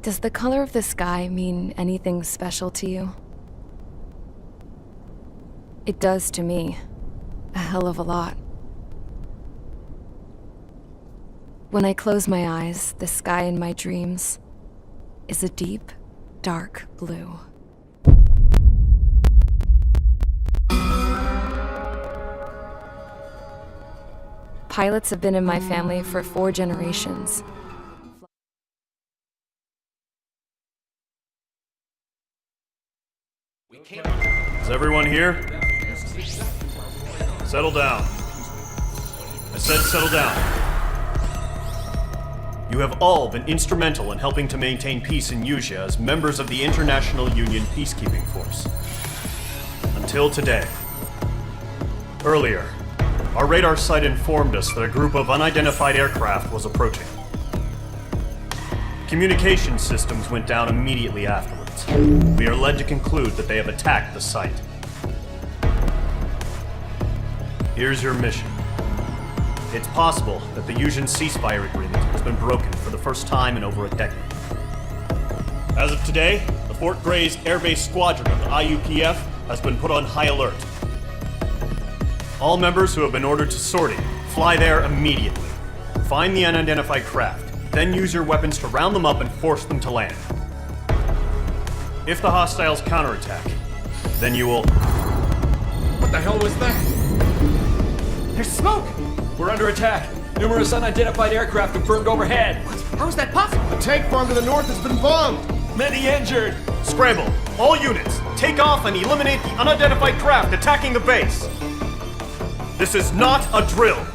Does the color of the sky mean anything special to you? It does to me. A hell of a lot. When I close my eyes, the sky in my dreams is a deep, dark blue. Pilots have been in my family for 4 generations. Is everyone here? Settle down. I said settle down. You have all been instrumental in helping to maintain peace in Usea as members of the International Union Peacekeeping Force. Until today. Earlier, our radar site informed us that a group of unidentified aircraft was approaching. Communication systems went down immediately afterwards. We are led to conclude that they have attacked the site. Here's your mission. It's possible that the Usean ceasefire agreement has been broken for the first time in over a decade. As of today, the Fort Grays Air Base Squadron of the IUPF has been put on high alert. All members who have been ordered to sortie, fly there immediately. Find the unidentified craft, then use your weapons to round them up and force them to land. If the hostiles counterattack, then you will... What the hell was that? There's smoke! We're under attack. Numerous unidentified aircraft confirmed overhead. What? How is that possible? A tank farm to the north has been bombed! Many injured. Scramble! All units, take off and eliminate the unidentified craft attacking the base! This is not a drill!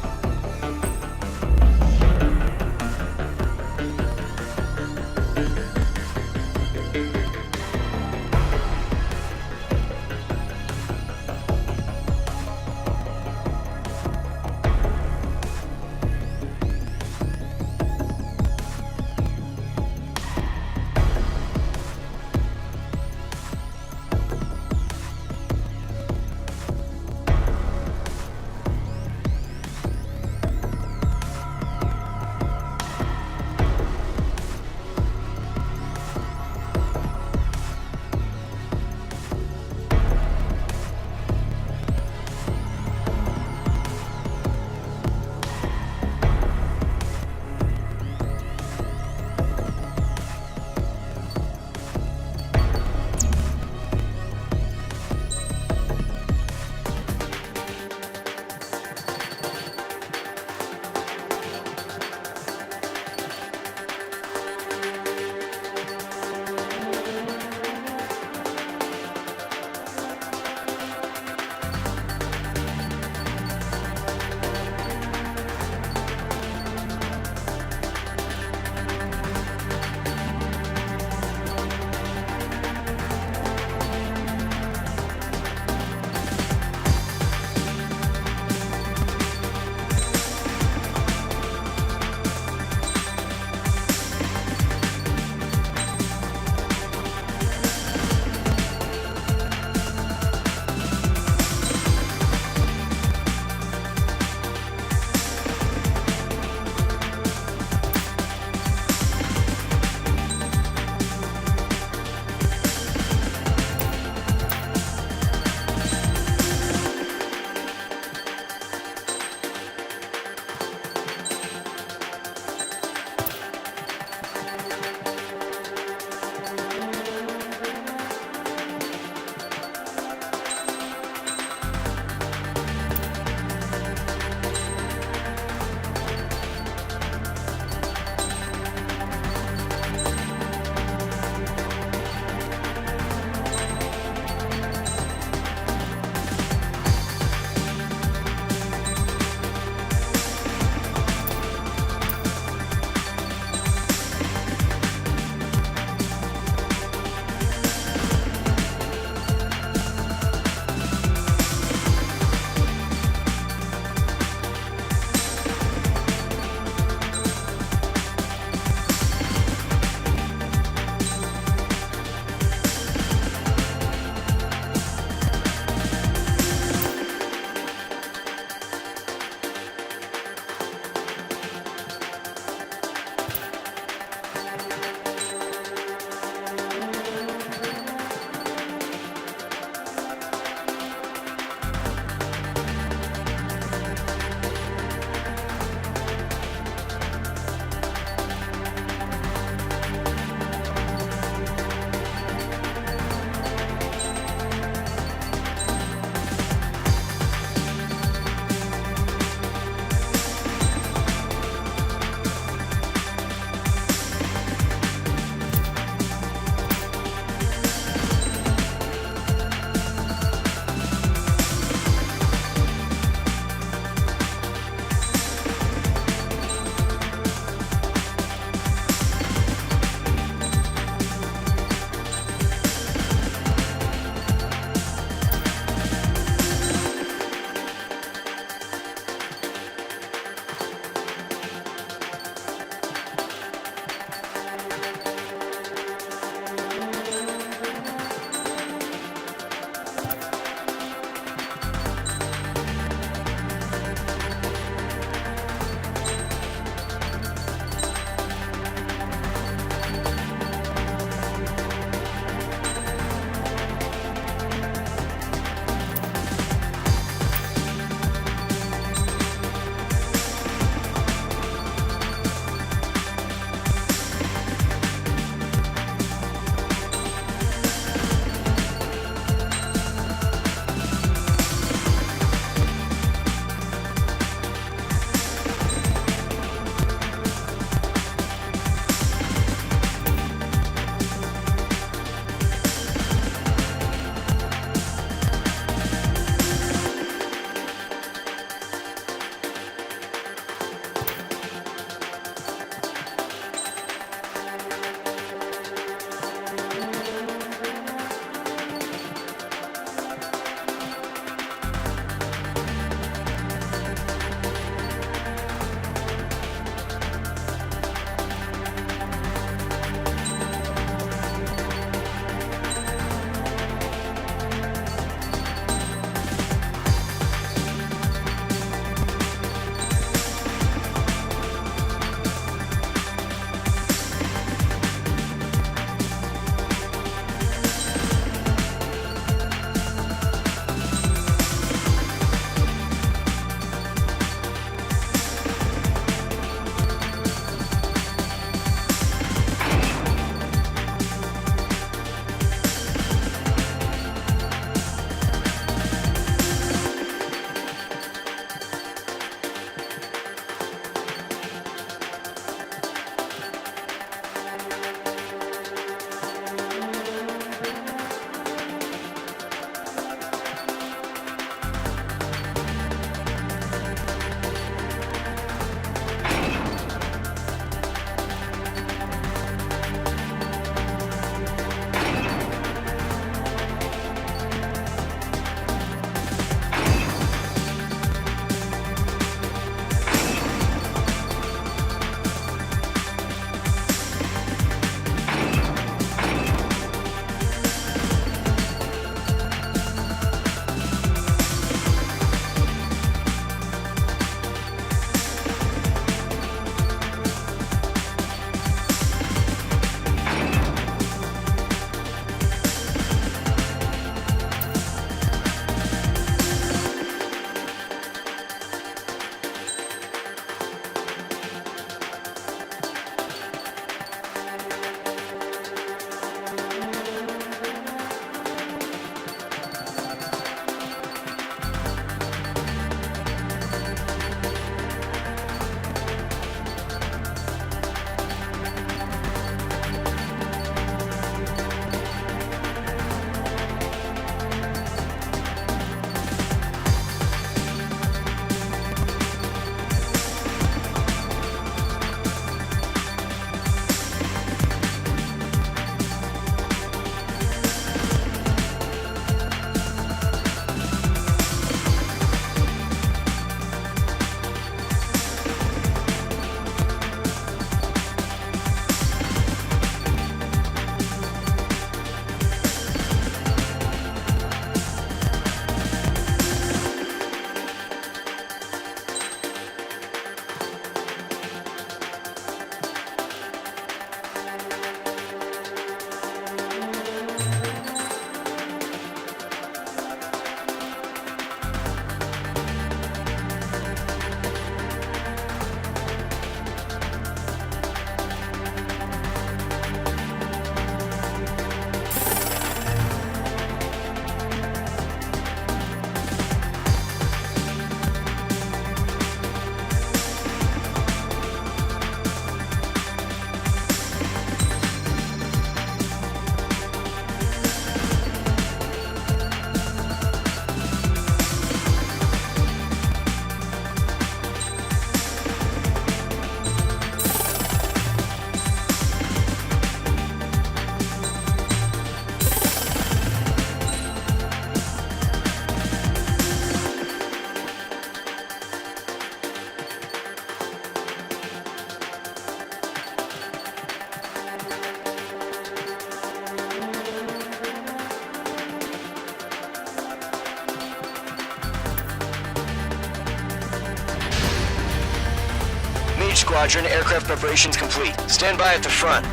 Squadron, aircraft preparations complete. Stand by at the front.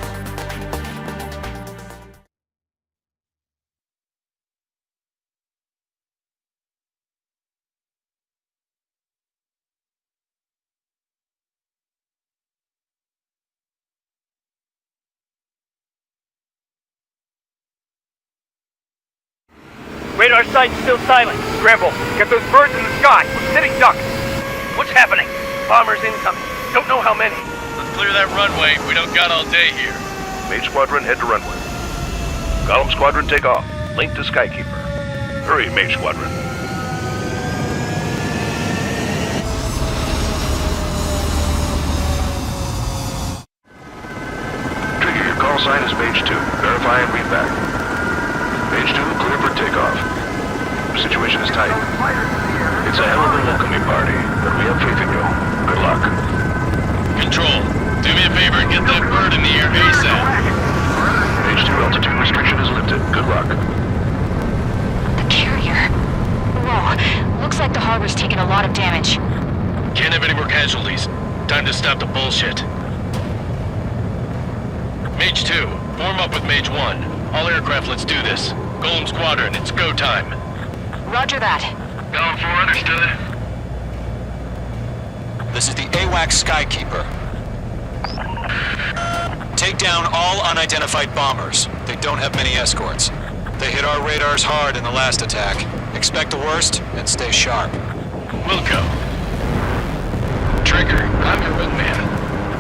Radar site's still silent. Scramble. Get those birds in the sky. We're sitting ducks. What's happening? Bombers incoming. Don't know how many. Let's clear that runway. We don't got all day here. Mage Squadron, head to runway. Golem Squadron, take off. Link to Skykeeper. Hurry, Mage Squadron. Trigger, your call sign is Mage 2. Verify and read back. Mage 2, clear for takeoff. The situation is tight. It's a hell of a welcoming party, but we have faith in you. Good luck. Control, do me a favor and get that bird in the air ASAP. Mage 2, altitude restriction is lifted. Good luck. The carrier. Whoa, looks like the harbor's taken a lot of damage. Can't have any more casualties. Time to stop the bullshit. Mage 2, form up with Mage 1. All aircraft, let's do this. Golem Squadron, it's go time. Roger that. Golem 4, understood. This is the AWACS Skykeeper. Take down all unidentified bombers. They don't have many escorts. They hit our radars hard in the last attack. Expect the worst and stay sharp. Wilco. Trigger, I'm your wingman.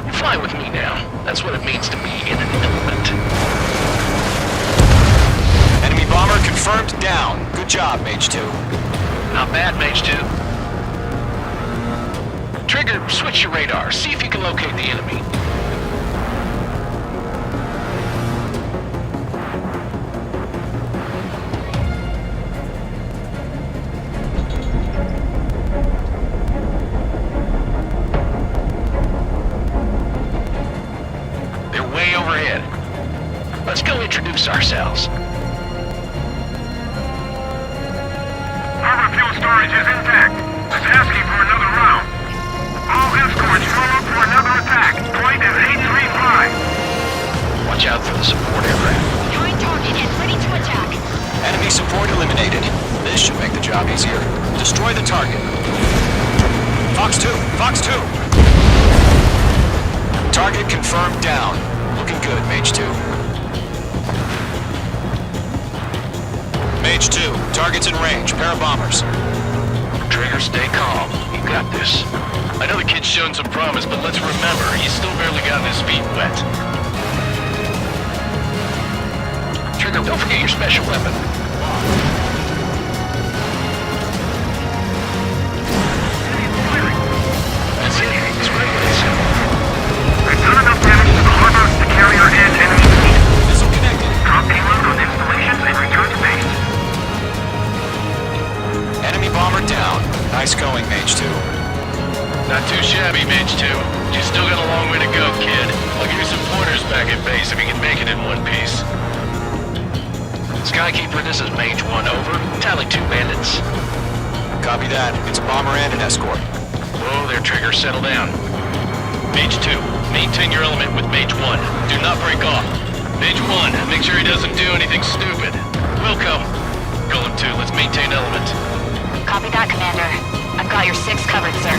You fly with me now. That's what it means to be in an element. Enemy bomber confirmed down. Good job, Mage 2. Not bad, Mage 2. Trigger, switch your radar. See if you can locate the enemy. They're way overhead. Let's go introduce ourselves. Harbor fuel storage is intact. It's asking for another round. All escorts form up for another attack. Point is 835. Watch out for the support aircraft. Behind target and ready to attack. Enemy support eliminated. This should make the job easier. Destroy the target. Fox 2! Fox 2! Target confirmed down. Looking good, Mage 2. Mage 2, target's in range. Pair of bombers. Trigger, stay calm. You got this. I know the kid's shown some promise, but let's remember, he's still barely gotten his feet wet. Trigger, don't forget your special weapon. That's it. It's great when it's simple. I've done enough damage to the harbor, the carrier, and enemy fleet. Missile connected. Drop payload on installations and return to base. Enemy bomber down. Nice going, Mage 2. Not too shabby, Mage 2. You still got a long way to go, kid. I'll give you some pointers back at base if you can make it in one piece. Skykeeper, this is Mage 1, over. Tally 2 bandits. Copy that. It's a bomber and an escort. Whoa there, Trigger, settle down. Mage 2, maintain your element with Mage 1. Do not break off. Mage 1, make sure he doesn't do anything stupid. Wilco. Golem 2, let's maintain element. Copy that, Commander. I've got your 6 covered, sir.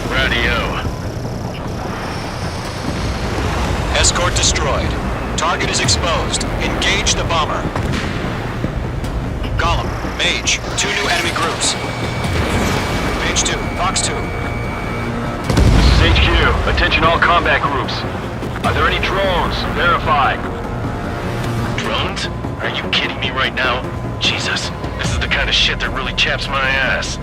Radio. Escort destroyed. Target is exposed. Engage the bomber. Golem, Mage, 2 new enemy groups. Mage 2, Fox 2. This is HQ. Attention all combat groups. Are there any drones? Verify. Drones? Are you kidding me right now? Jesus, this is the kind of shit that really chaps my ass.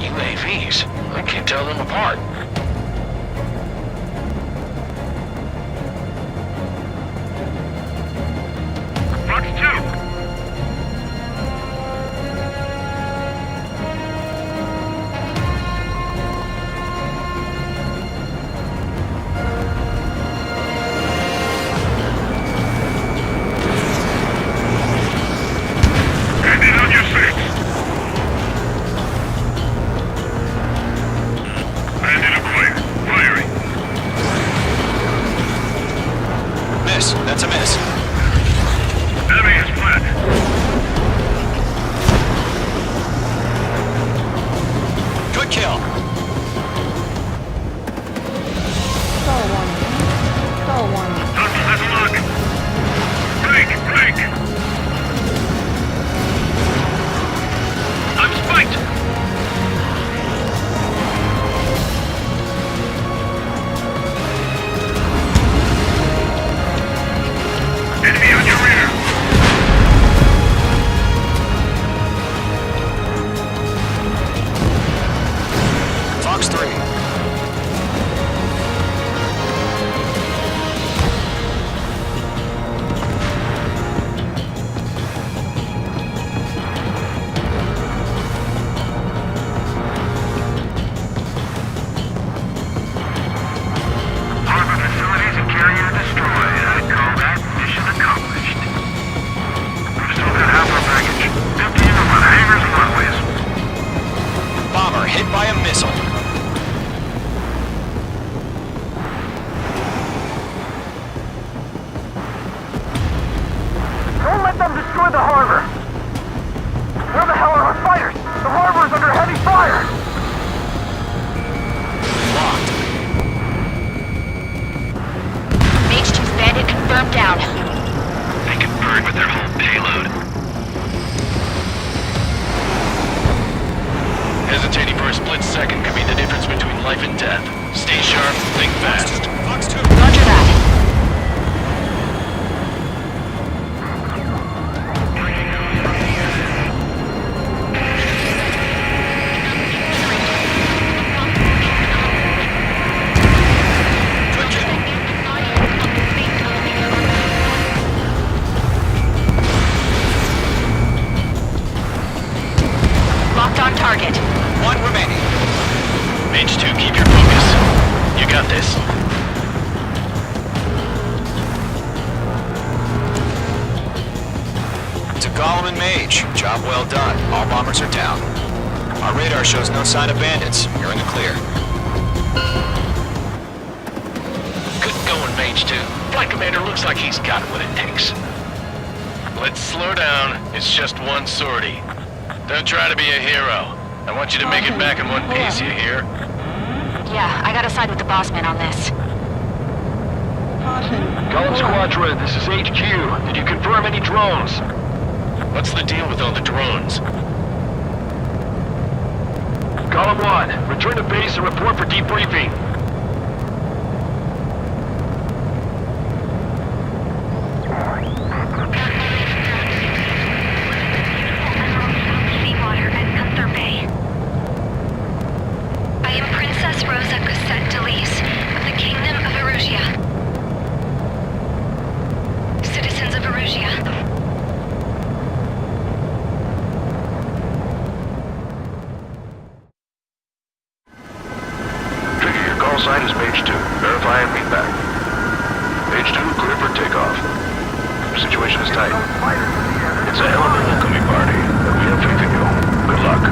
UAVs? I can't tell them apart. Fox 2. On your 6. And status? Enemy is fled. Good kill. Let's have a look. Break! I'm spiked! Enemy on your rear! Fox 3. Harbor facilities and carrier destroyed. I'd call that mission accomplished. We still got half our package. 15 of our hangars and runways. Bomber hit by a missile. Don't let them destroy the harbor! Where the hell are our fighters? The harbor is under heavy fire! Locked. Mage 2's bandit confirmed down. They can burn with their whole payload. Hesitating for a split second could be the difference between life and death. Stay sharp, think fast. Fox 2. Roger that. Locked on target. One remaining. Mage 2, keep your focus. You got this. To Gollum and Mage, job well done. All bombers are down. Our radar shows no sign of bandits. You're in the clear. Good going, Mage 2. Flight Commander looks like he's got what it takes. Let's slow down. It's just one sortie. Don't try to be a hero. I want you to make it back in one piece, you hear? Yeah, I gotta side with the boss man on this. Gollum Squadron, this is HQ. Did you confirm any drones? What's the deal with all the drones? Gollum 1, return to base and report for debriefing. Seawater at Gunther Bay. I am Princess Rosa Cosette Delise of the Kingdom of Erusia. Citizens of Erusia. Trigger, your call sign is Mage 2. Verify and read back. Mage 2, clear for takeoff. Situation is tight. It's a hell of a welcoming party, but we have faith in you. Good luck.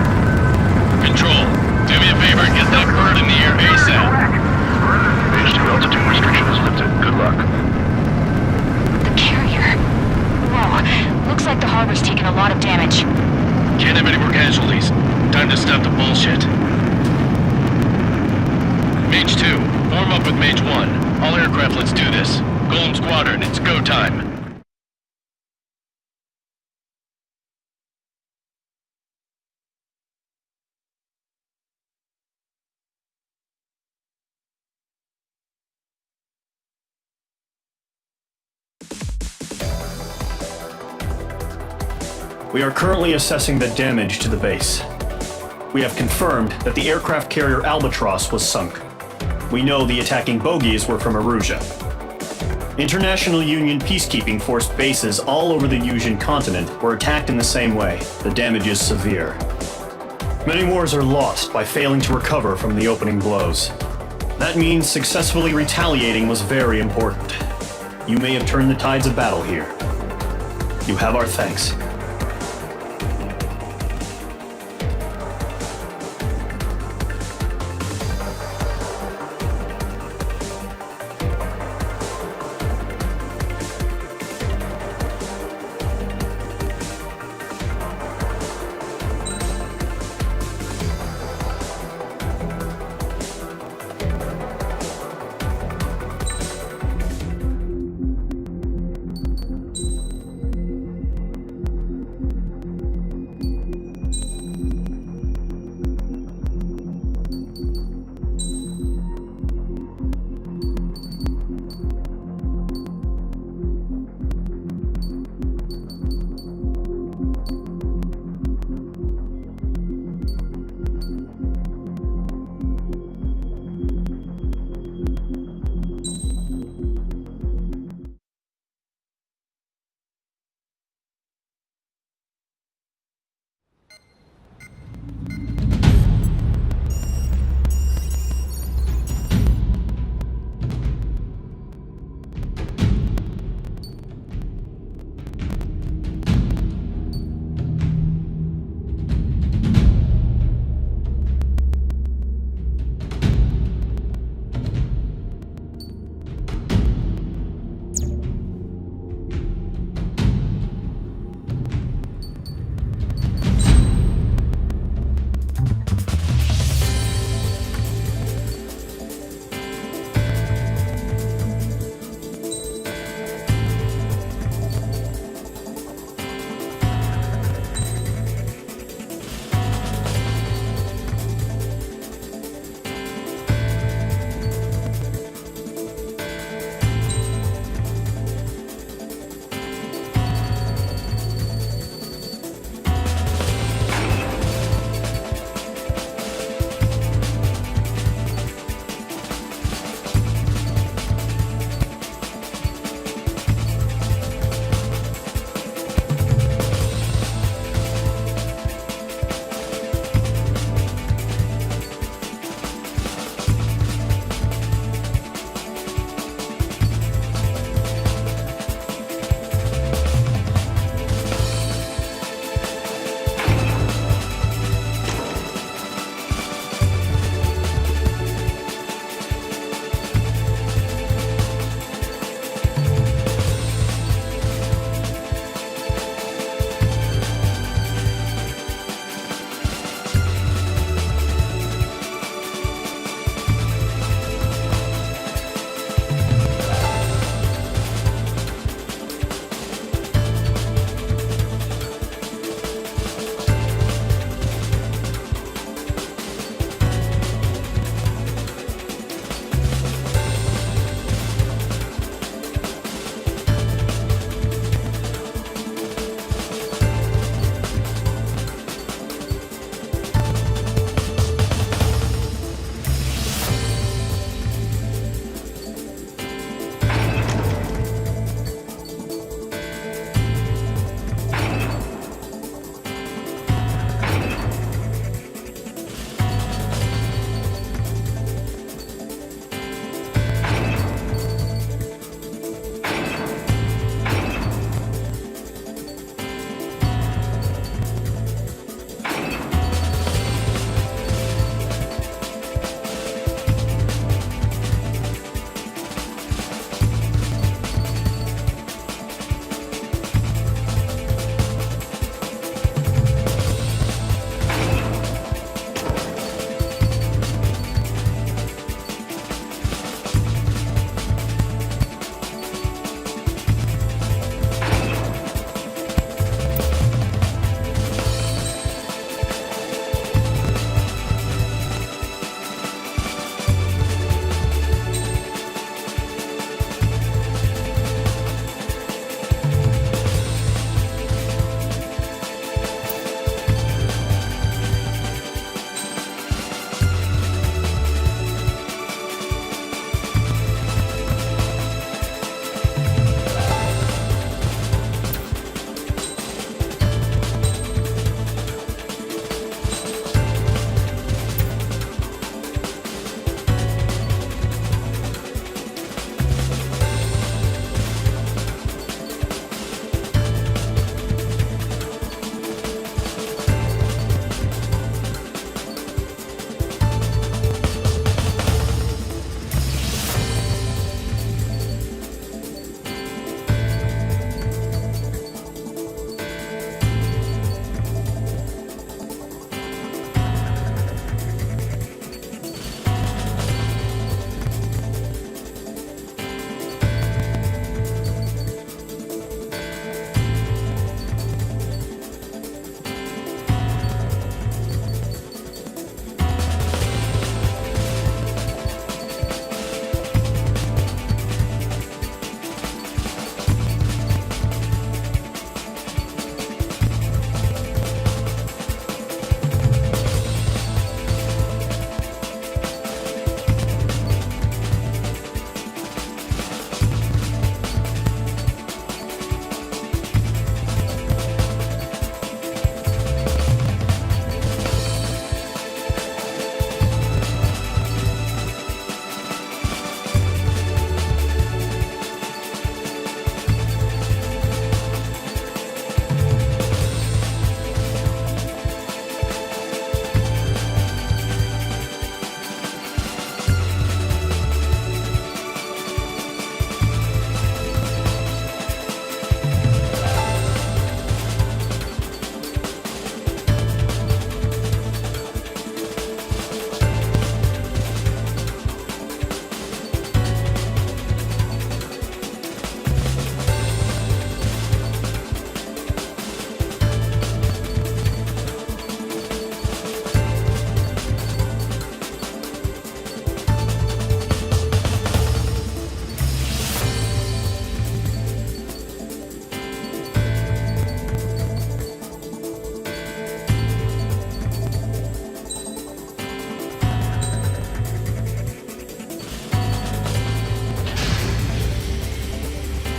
Control, do me a favor and get that bird in the air ASAP. Mage 2, altitude restriction is lifted. Good luck. The carrier. Whoa, looks like the harbor's taken a lot of damage. Can't have any more casualties. Time to stop the bullshit. Mage 2, form up with Mage 1. All aircraft, let's do this. Golem Squadron, it's go time. We are currently assessing the damage to the base. We have confirmed that the aircraft carrier Albatross was sunk. We know the attacking bogies were from Erusia. International Union peacekeeping force bases all over the Yusian continent were attacked in the same way. The damage is severe. Many wars are lost by failing to recover from the opening blows. That means successfully retaliating was very important. You may have turned the tides of battle here. You have our thanks.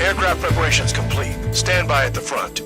Aircraft preparations complete. Stand by at the front.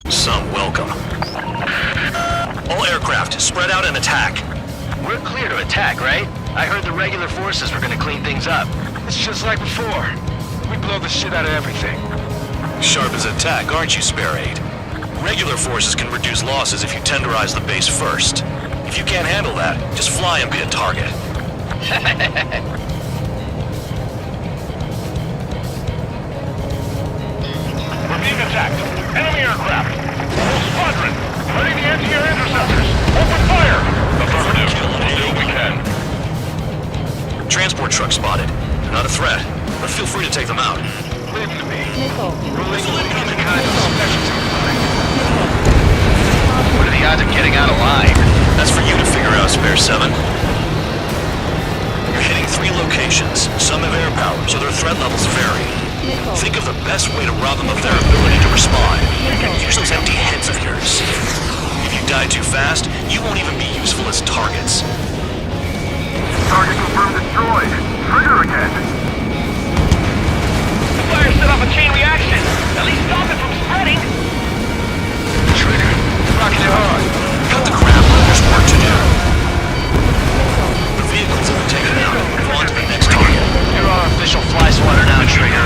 Some welcome. All aircraft, spread out and attack. We're clear to attack, right? I heard the regular forces were gonna clean things up. It's just like before. We blow the shit out of everything. Sharp as a tack, aren't you, Spare 8? Regular forces can reduce losses if you tenderize the base first. If you can't handle that, just fly and be a target. We're being attacked. Enemy aircraft. Whole squadron. Ready the anti-air interceptors. Open fire. Affirmative. We'll do what we can. Transport truck spotted. They're not a threat, but feel free to take them out. Leave them to me. We're legally any kind of specialty. What are the odds of getting out alive? That's for you to figure out, Spare 7. You're hitting 3 locations. Some have air power, so their threat levels vary. Think of the best way to rob them of their ability to respond. Use those empty heads of yours. If you die too fast, you won't even be useful as targets. Target confirmed destroyed. Trigger again. The fire set off a chain reaction. At least stop it from spreading. Trigger. Rocking it hard. Cut the crap, there's work to do. The vehicles have been taken out. Move on to the next target. You're our official fly swatter now, Trigger.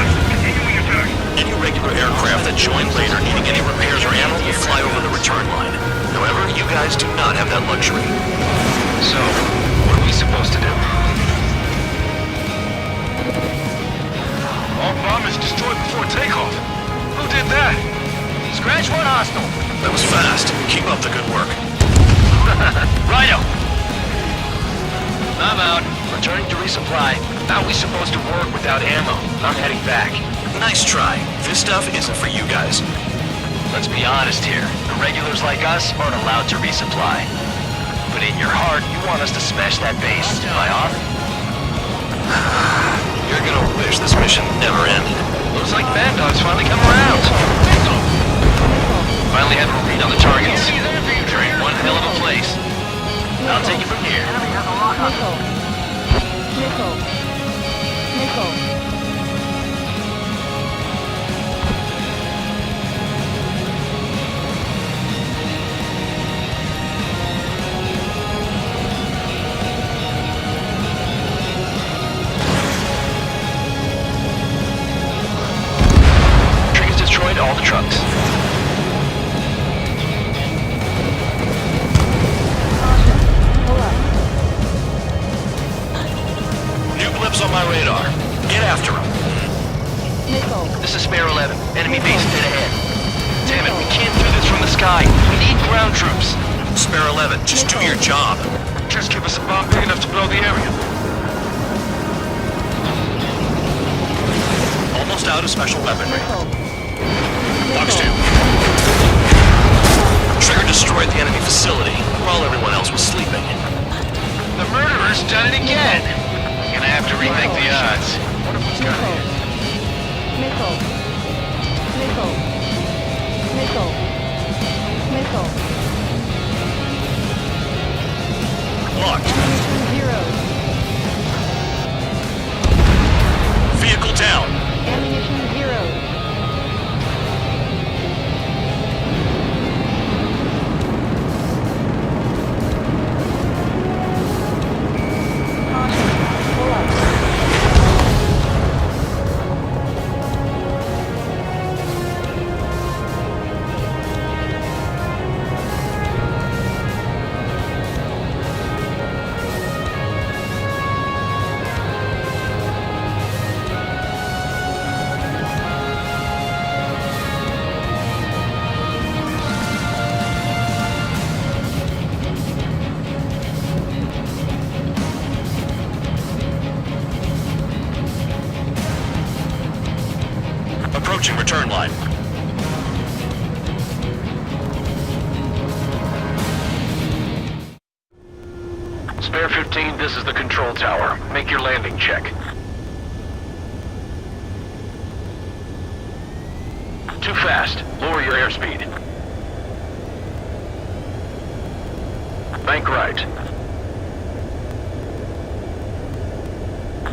Any regular aircraft that join later needing any repairs or ammo will fly over the return line. However, you guys do not have that luxury. So, what are we supposed to do? All bombers destroyed before takeoff. Who did that? Scratch one hostile. That was fast. Keep up the good work. Rhino! I'm out. Returning to resupply. How are we supposed to work without ammo? I'm heading back. Nice try. This stuff isn't for you guys. Let's be honest here. The regulars like us aren't allowed to resupply. But in your heart, you want us to smash that base. Am I off? You're gonna wish this mission never ended. Looks like Bad Dog's finally come around. Finally have a read on the targets. You're in one hell of a place. I'll take it from here. Trees destroyed all the trucks. On my radar. Get after him. This is Spare 11. Enemy base dead ahead. Damn it, we can't do this from the sky. We need ground troops. Spare 11, just do your job. Just give us a bomb big enough to blow the area. Almost out of special weaponry. Fox 2. Trigger destroyed the enemy facility while everyone else was sleeping. The murderer's done it again. Gonna have to rethink the odds. What if it's got here? Locked. approaching return line. Spare 15, this is the control tower. Make your landing check. Too fast. Lower your airspeed. Bank right.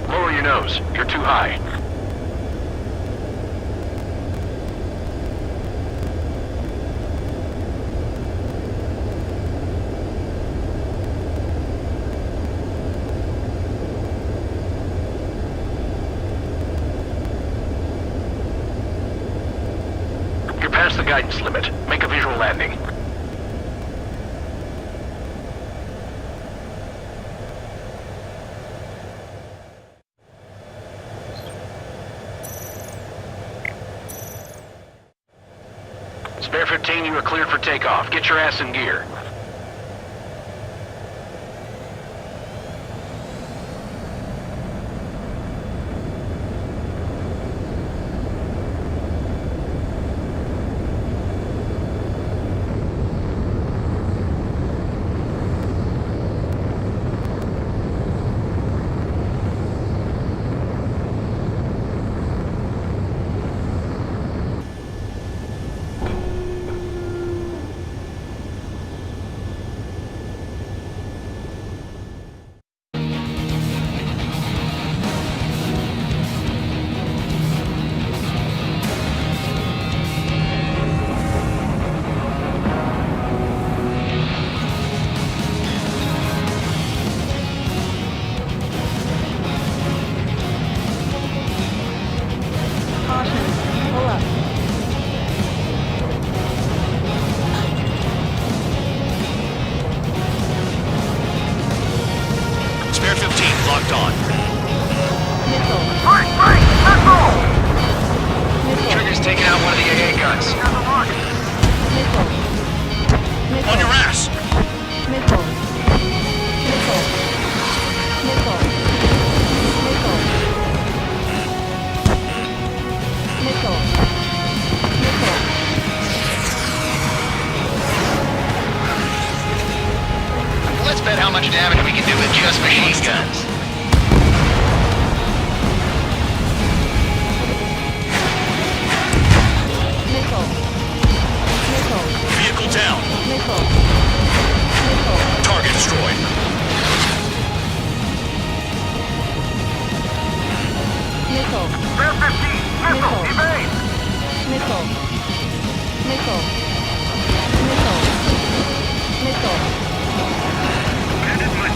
Lower your nose. You're too high. You're past the guidance limit. Make a visual landing. Spare 15, you are cleared for takeoff. Get your ass in gear. Spare 15 locked on. Trigger's taking out one of the AA guns. On your ass! Let's bet how much damage we can do with just machine guns. Vehicle down. Target destroyed. Spare 15, missile, evade!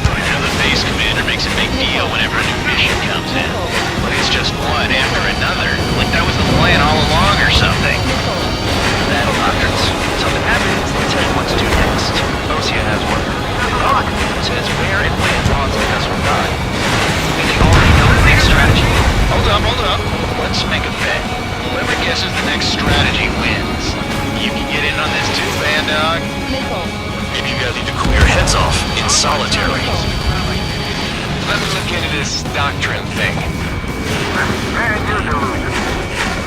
I know the base commander makes a big deal whenever a new mission comes in. But it's just one after another. Like that was the plan all along or something. Battle doctrines. Something happens, they tell you what to do next. Osea has one. It says where and when Hans and us will die. And they already know the next strategy. Hold up. Let's make a bet. Whoever guesses the next strategy wins. You can get in on this too, Van Dog. Maybe you guys need to cool your heads off in solitary. Let's look into this doctrine thing. And your delusion.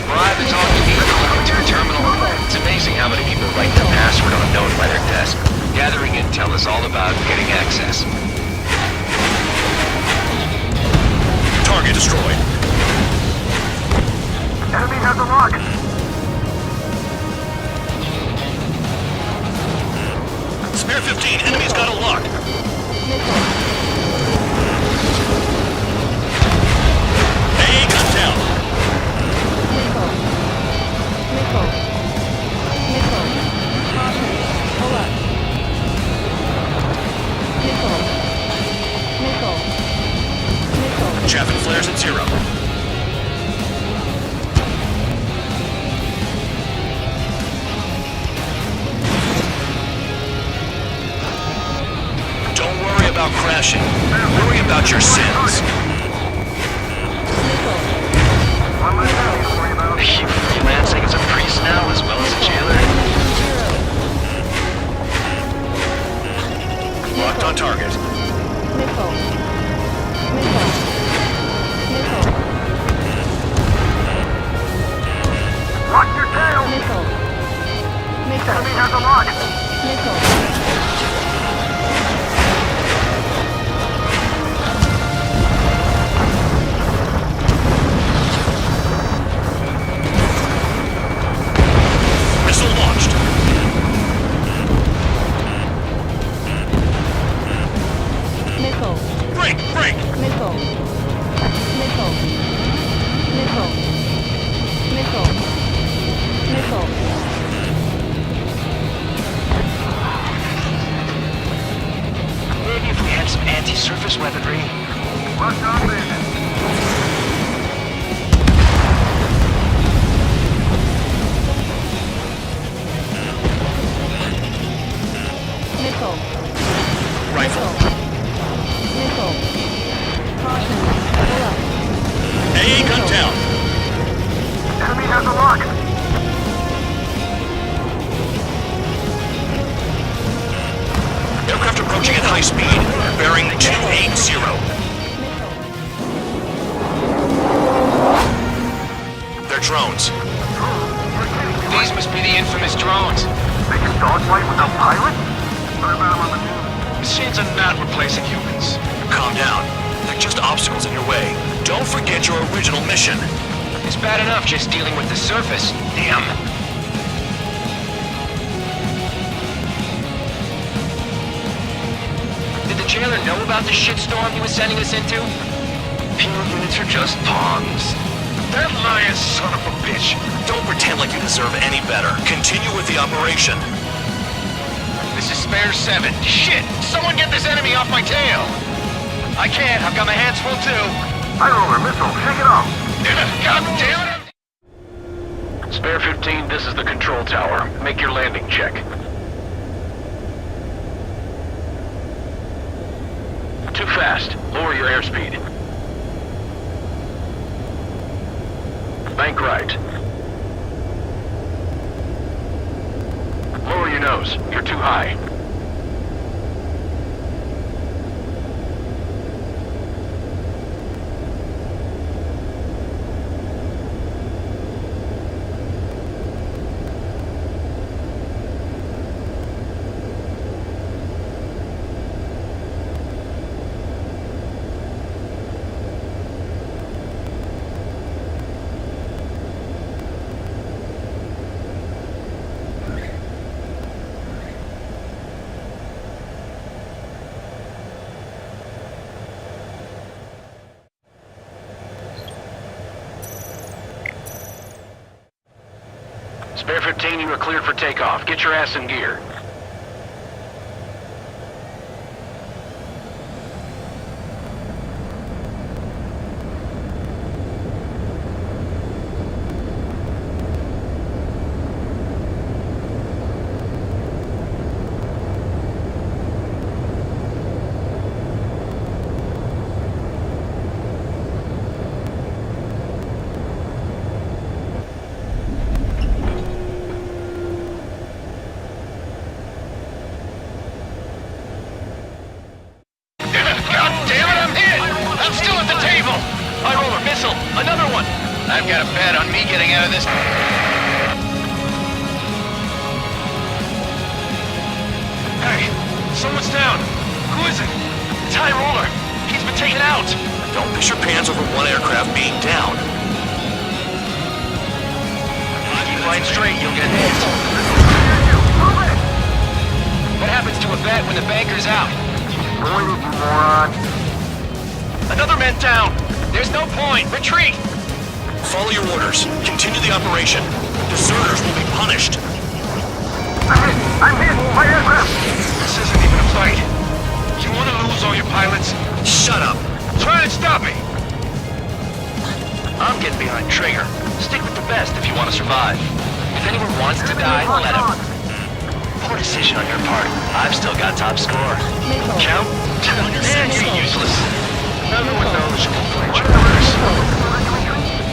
Bribe is all you need to look into a terminal. It's amazing how many people write the password on a note by their desk. Gathering intel is all about getting access. Target destroyed. Enemy has a lock. Spare 15, enemy's got a lock. AA gun down. Chaff and flares at 0. Don't worry about crashing. Worry about your sins. You freelancing as a priest now as well as a jailer? Locked on target. Nickel. Break! Break! Nickel. Nickel. Nickel. Nickel. Nickel. Maybe if we had some anti-surface weaponry. Rush on bandit. Nickel. Rifle. Nickel. Caution. Pull up. AA gun down. Enemy has a lock. Aircraft approaching at high speed. Bearing 280. They're drones. These must be the infamous drones. They can dogfight without pilots? What about them on the news? Machines are not replacing humans. Calm down. They're just obstacles in your way. Don't forget your original mission. It's bad enough just dealing with the surface. Damn. Did the jailer know about the shitstorm he was sending us into? Penal units are just pawns. That lying son of a bitch. Don't pretend like you deserve any better. Continue with the operation. This is Spare 7. Shit! Someone get this enemy off my tail! I can't. I've got my hands full too. High roller missile. Shake it off. God damn it! Spare 15, this is the control tower. Make your landing check. Too fast. Lower your airspeed. Bank right. Lower your nose. You're too high. Spare 15, you are cleared for takeoff. Get your ass in gear. Another one! I've got a bet on me getting out of this. Hey, someone's down. Who is it? It's High Roller. He's been taken out. Don't piss your pants over one aircraft being down. Keep flying straight, you'll get hit. What happens to a bet when the banker's out? Avoid it, you moron. Another man down! There's no point! Retreat! Follow your orders. Continue the operation. Deserters will be punished. I'm hit! My aircraft! This isn't even a fight. You want to lose all your pilots? Shut up! Try and stop me! I'm getting behind Traeger. Stick with the best if you want to survive. If anyone wants to die, let him. Poor decision on your part. I've still got top score. Count? Man, you're useless. Everyone knows you can play Traegers.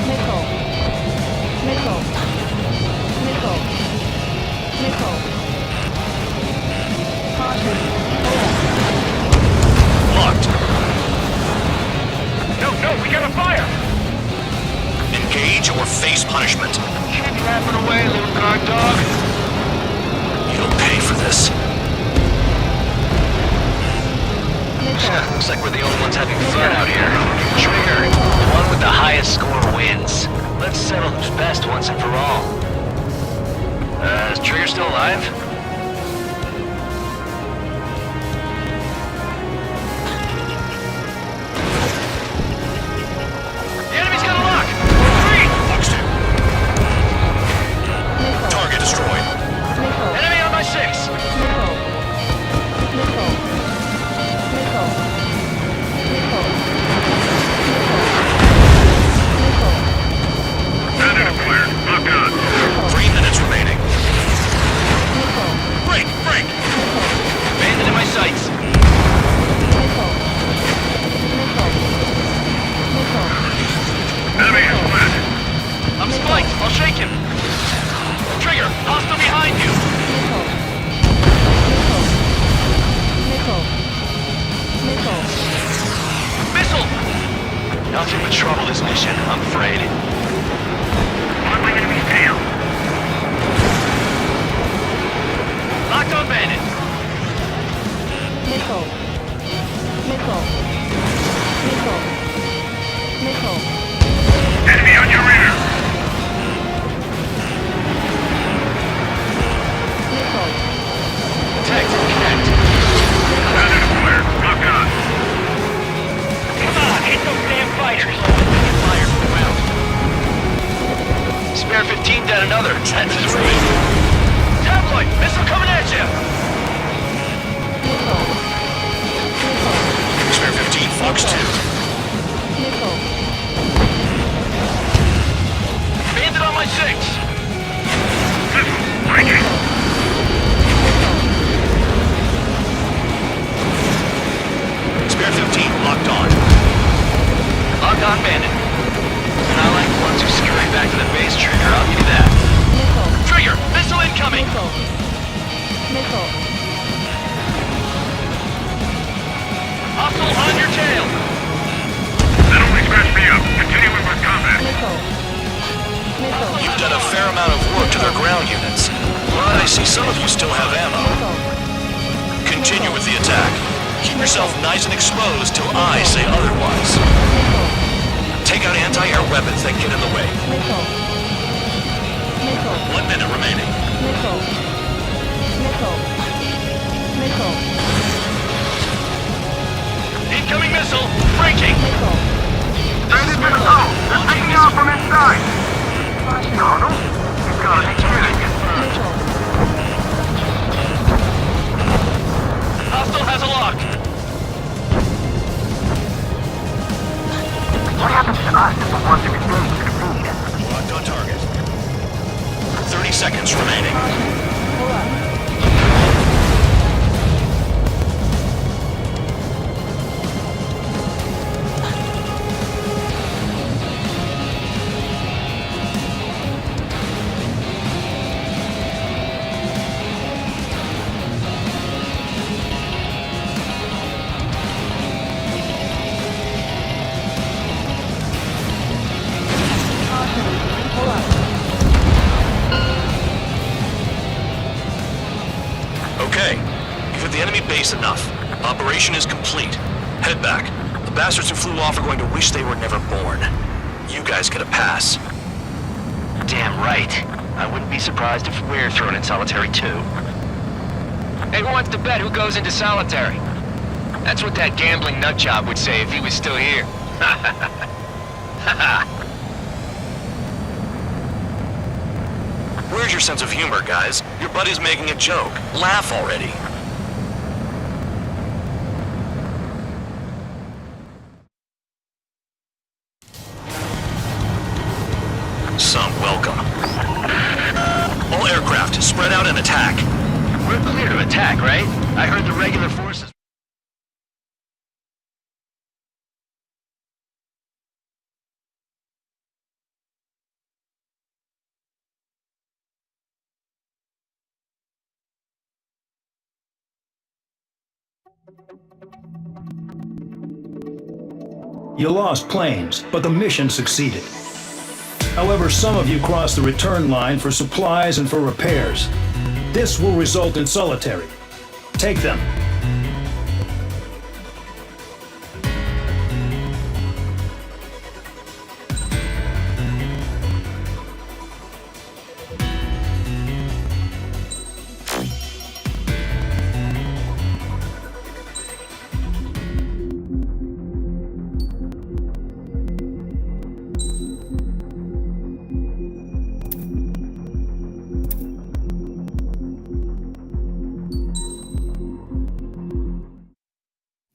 Nickel. Nickel. Nickel. Nickel. Caution. Locked. No, we gotta fire! Engage or face punishment. Keep yapping away, little guard dog. You'll pay for this. Looks like we're the only ones having fun out here. Trigger, the one with the highest score wins. Let's settle who's best once and for all. Is Trigger still alive? Nothing but trouble this mission, I'm afraid. On my enemy's tail. Locked on bandit. Missile. Missile. Missile. Missile. Enemy on your rear. Missile. Detect, connect. Standard fire. Lock on. Come on, hit those damn fighters. Fire from the ground. Spare 15 dead another. 10 to 3. Tabloid, missile coming at you. Missile. Missile. Spare 15, Fox 2. Missile. Bandit on my 6. Breaking. Spare 15, locked on. Locked on, bandit. And I like the ones who scurry back to the base, Trigger, I'll give you that. Missile. Trigger, missile incoming! Missile. Missile. Hostile on your tail! That only scratched me up. Continuing with combat. Missile. Missile. You've done a fair amount of work to their ground units, but I see some of you still have ammo. Missile. Continue with the attack. Keep yourself nice and exposed till I say otherwise. Missile. Take out anti-air weapons that get in the way. Missile. Missile. 1 minute remaining. Missile. Missile. Missile. Incoming missile! Breaking! Missile. Bandit been assault. They're taking off from inside. Donald? You've got to be kidding. Missile. Hostile has a lock! What happens to us if the ones who engage succeed? Locked on target. 30 seconds remaining. Pull up. Pull up. Okay. You've hit the enemy base enough. Operation is complete. Head back. The bastards who flew off are going to wish they were never born. You guys get a pass. Damn right. I wouldn't be surprised if we're thrown in solitary too. Hey, who wants to bet who goes into solitary? That's what that gambling nutjob would say if he was still here. Where's your sense of humor, guys? Your buddy's making a joke. Laugh already. Some welcome. All aircraft, spread out and attack. We're clear to attack, right? I heard the regular forces... You lost planes, but the mission succeeded. However, some of you crossed the return line for supplies and for repairs. This will result in solitary. Take them.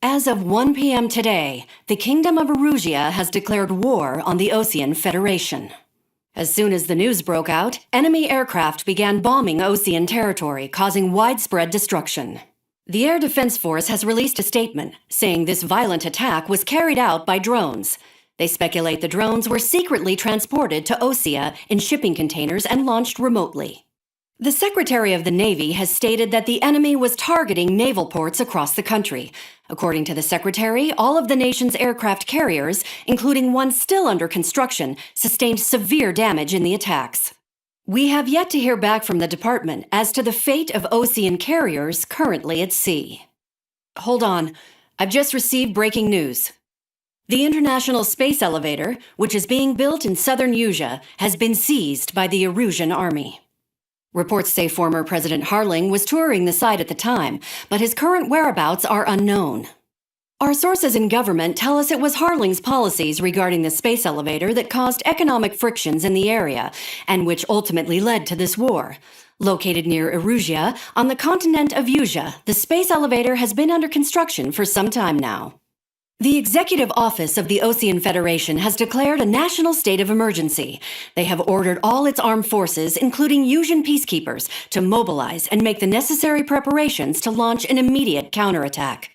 As of 1 p.m. today, the Kingdom of Erusia has declared war on the Osean Federation. As soon as the news broke out, enemy aircraft began bombing Osean territory, causing widespread destruction. The Air Defense Force has released a statement saying this violent attack was carried out by drones. They speculate the drones were secretly transported to Osea in shipping containers and launched remotely. The Secretary of the Navy has stated that the enemy was targeting naval ports across the country. According to the Secretary, all of the nation's aircraft carriers, including one still under construction, sustained severe damage in the attacks. We have yet to hear back from the department as to the fate of Osean carriers currently at sea. Hold on. I've just received breaking news. The International Space Elevator, which is being built in southern Usea, has been seized by the Erusian Army. Reports say former President Harling was touring the site at the time, but his current whereabouts are unknown. Our sources in government tell us it was Harling's policies regarding the space elevator that caused economic frictions in the area, and which ultimately led to this war. Located near Erusia, on the continent of Usea, the space elevator has been under construction for some time now. The Executive Office of the Osean Federation has declared a national state of emergency. They have ordered all its armed forces, including Usean peacekeepers, to mobilize and make the necessary preparations to launch an immediate counterattack.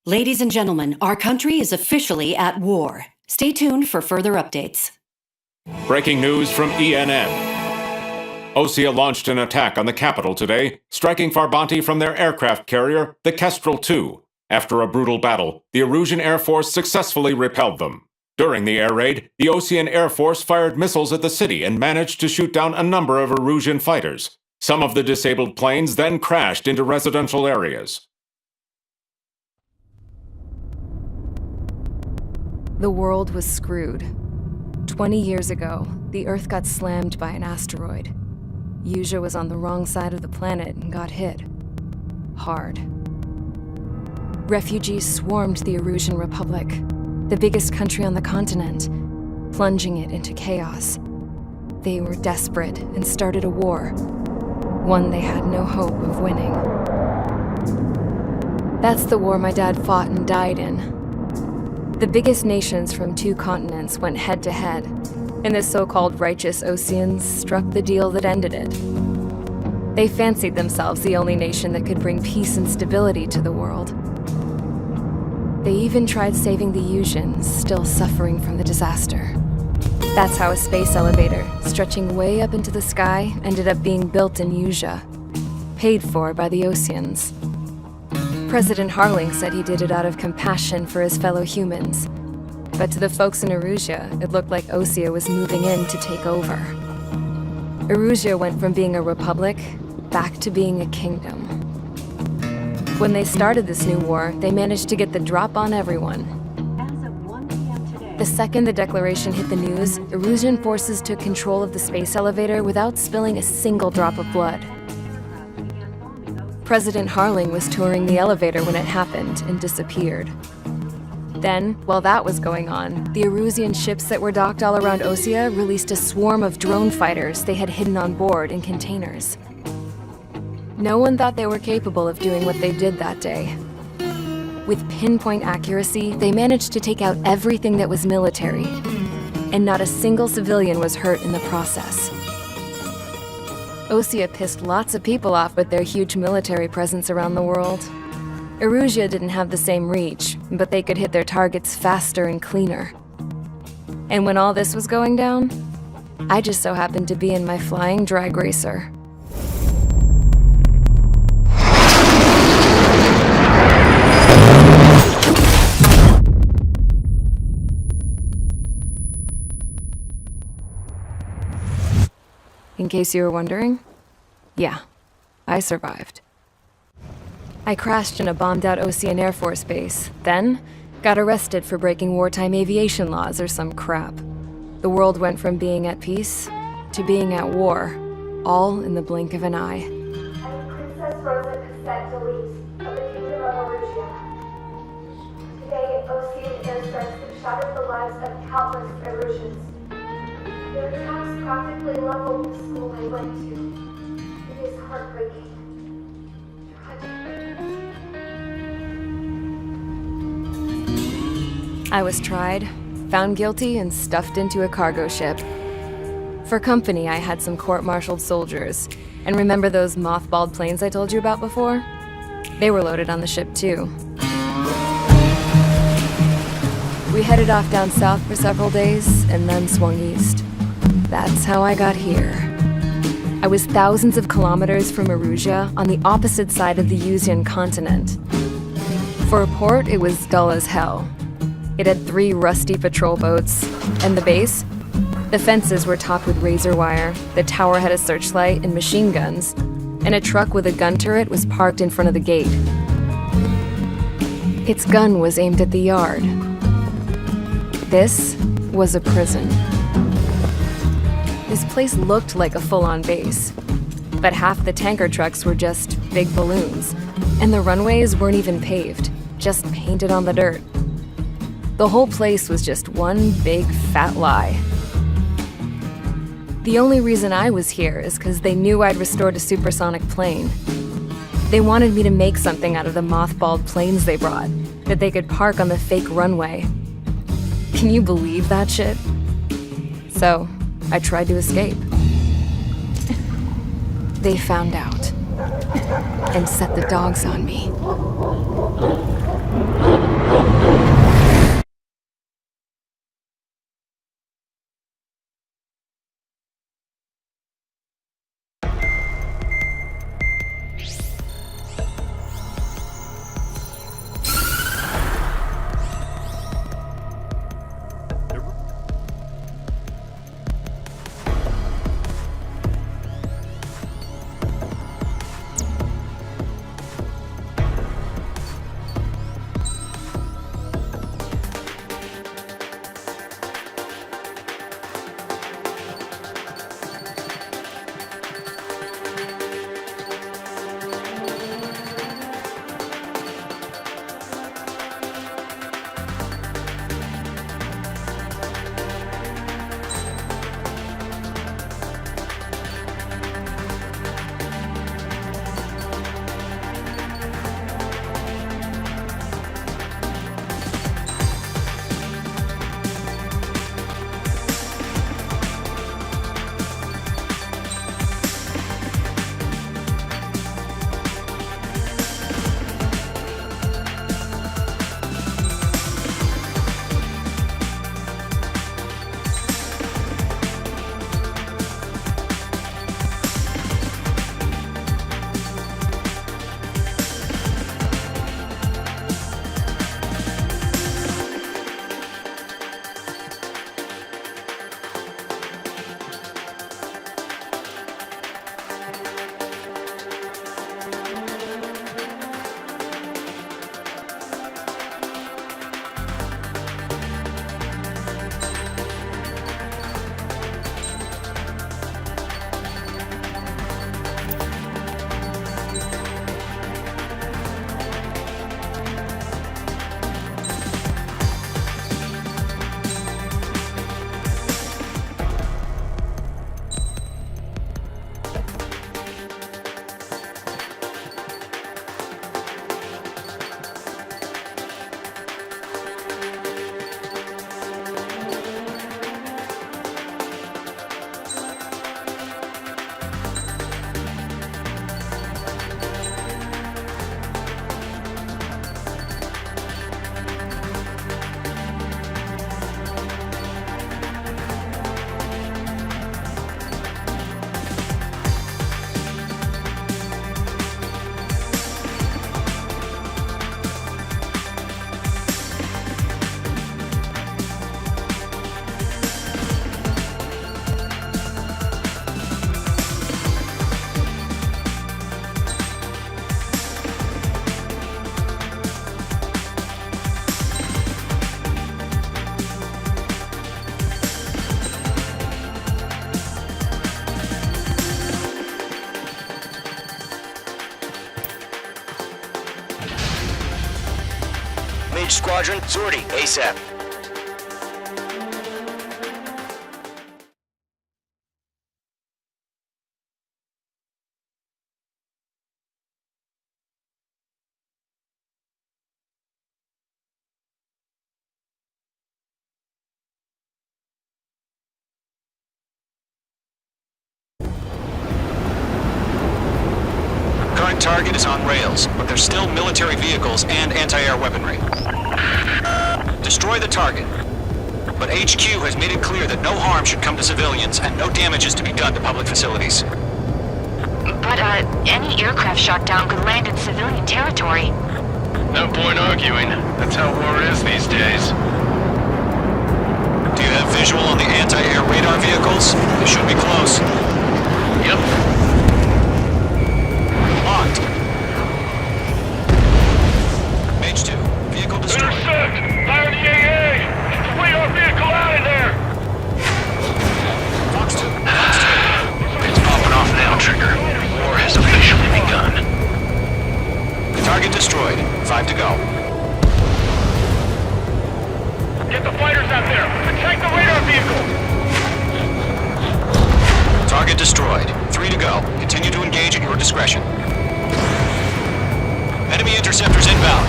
Ladies and gentlemen, our country is officially at war. Stay tuned for further updates. Breaking news from ENN. Osea launched an attack on the capital today, striking Farbanti from their aircraft carrier, the Kestrel II. After a brutal battle, the Erusian Air Force successfully repelled them. During the air raid, the Osean Air Force fired missiles at the city and managed to shoot down a number of Erusian fighters. Some of the disabled planes then crashed into residential areas. The world was screwed. 20 years ago, the Earth got slammed by an asteroid. Usea was on the wrong side of the planet and got hit. Hard. Refugees swarmed the Erusian Republic, the biggest country on the continent, plunging it into chaos. They were desperate and started a war, one they had no hope of winning. That's the war my dad fought and died in. The biggest nations from 2 continents went head-to-head, and the so-called righteous Oseans struck the deal that ended it. They fancied themselves the only nation that could bring peace and stability to the world. They even tried saving the Useans, still suffering from the disaster. That's how a space elevator, stretching way up into the sky, ended up being built in Usea, paid for by the Oseans. President Harling said he did it out of compassion for his fellow humans, but to the folks in Erusia, it looked like Osea was moving in to take over. Erusia went from being a republic back to being a kingdom. When they started this new war, they managed to get the drop on everyone. The second the declaration hit the news, Erusian forces took control of the space elevator without spilling a single drop of blood. President Harling was touring the elevator when it happened and disappeared. Then, while that was going on, the Erusian ships that were docked all around Osea released a swarm of drone fighters they had hidden on board in containers. No one thought they were capable of doing what they did that day. With pinpoint accuracy, they managed to take out everything that was military, and not a single civilian was hurt in the process. Osea pissed lots of people off with their huge military presence around the world. Erusia didn't have the same reach, but they could hit their targets faster and cleaner. And when all this was going down, I just so happened to be in my flying drag racer. In case you were wondering, yeah, I survived. I crashed in a bombed-out Osean Air Force base, then got arrested for breaking wartime aviation laws or some crap. The world went from being at peace to being at war, all in the blink of an eye. Princess Rosa Cassette Delise of the Kingdom of Erusia. Today, Osean airstrikes have shattered the lives of countless Erusians. Their attacks practically leveled the school I went to. It is heartbreaking. Tragic. I was tried, found guilty, and stuffed into a cargo ship. For company, I had some court-martialed soldiers. And remember those mothballed planes I told you about before? They were loaded on the ship too. We headed off down south for several days, and then swung east. That's how I got here. I was thousands of kilometers from Erusia on the opposite side of the Yuzian continent. For a port, it was dull as hell. It had 3 rusty patrol boats, and the base? The fences were topped with razor wire, the tower had a searchlight and machine guns, and a truck with a gun turret was parked in front of the gate. Its gun was aimed at the yard. This was a prison. This place looked like a full-on base, but half the tanker trucks were just big balloons, and the runways weren't even paved, just painted on the dirt. The whole place was just one big fat lie. The only reason I was here is because they knew I'd restored a supersonic plane. They wanted me to make something out of the mothballed planes they brought, that they could park on the fake runway. Can you believe that shit? So, I tried to escape. They found out, and set the dogs on me. Mage Squadron, sortie, ASAP. Current target is on rails, but there's still military vehicles and anti-air weaponry. Destroy the target. But HQ has made it clear that no harm should come to civilians and no damage is to be done to public facilities. But, any aircraft shot down could land in civilian territory. No point arguing. That's how war is these days. Do you have visual on the anti-air radar vehicles? They should be close. Yep. Locked. Mage 2, vehicle destroyed. Intercept! Fire the AA! Flee our vehicle out of there! Fox 2. It's popping off now, Trigger. War has officially begun. Target destroyed. 5 to go. Get the fighters out there! Protect the radar vehicle! Target destroyed. 3 to go. Continue to engage at your discretion. Enemy interceptors inbound.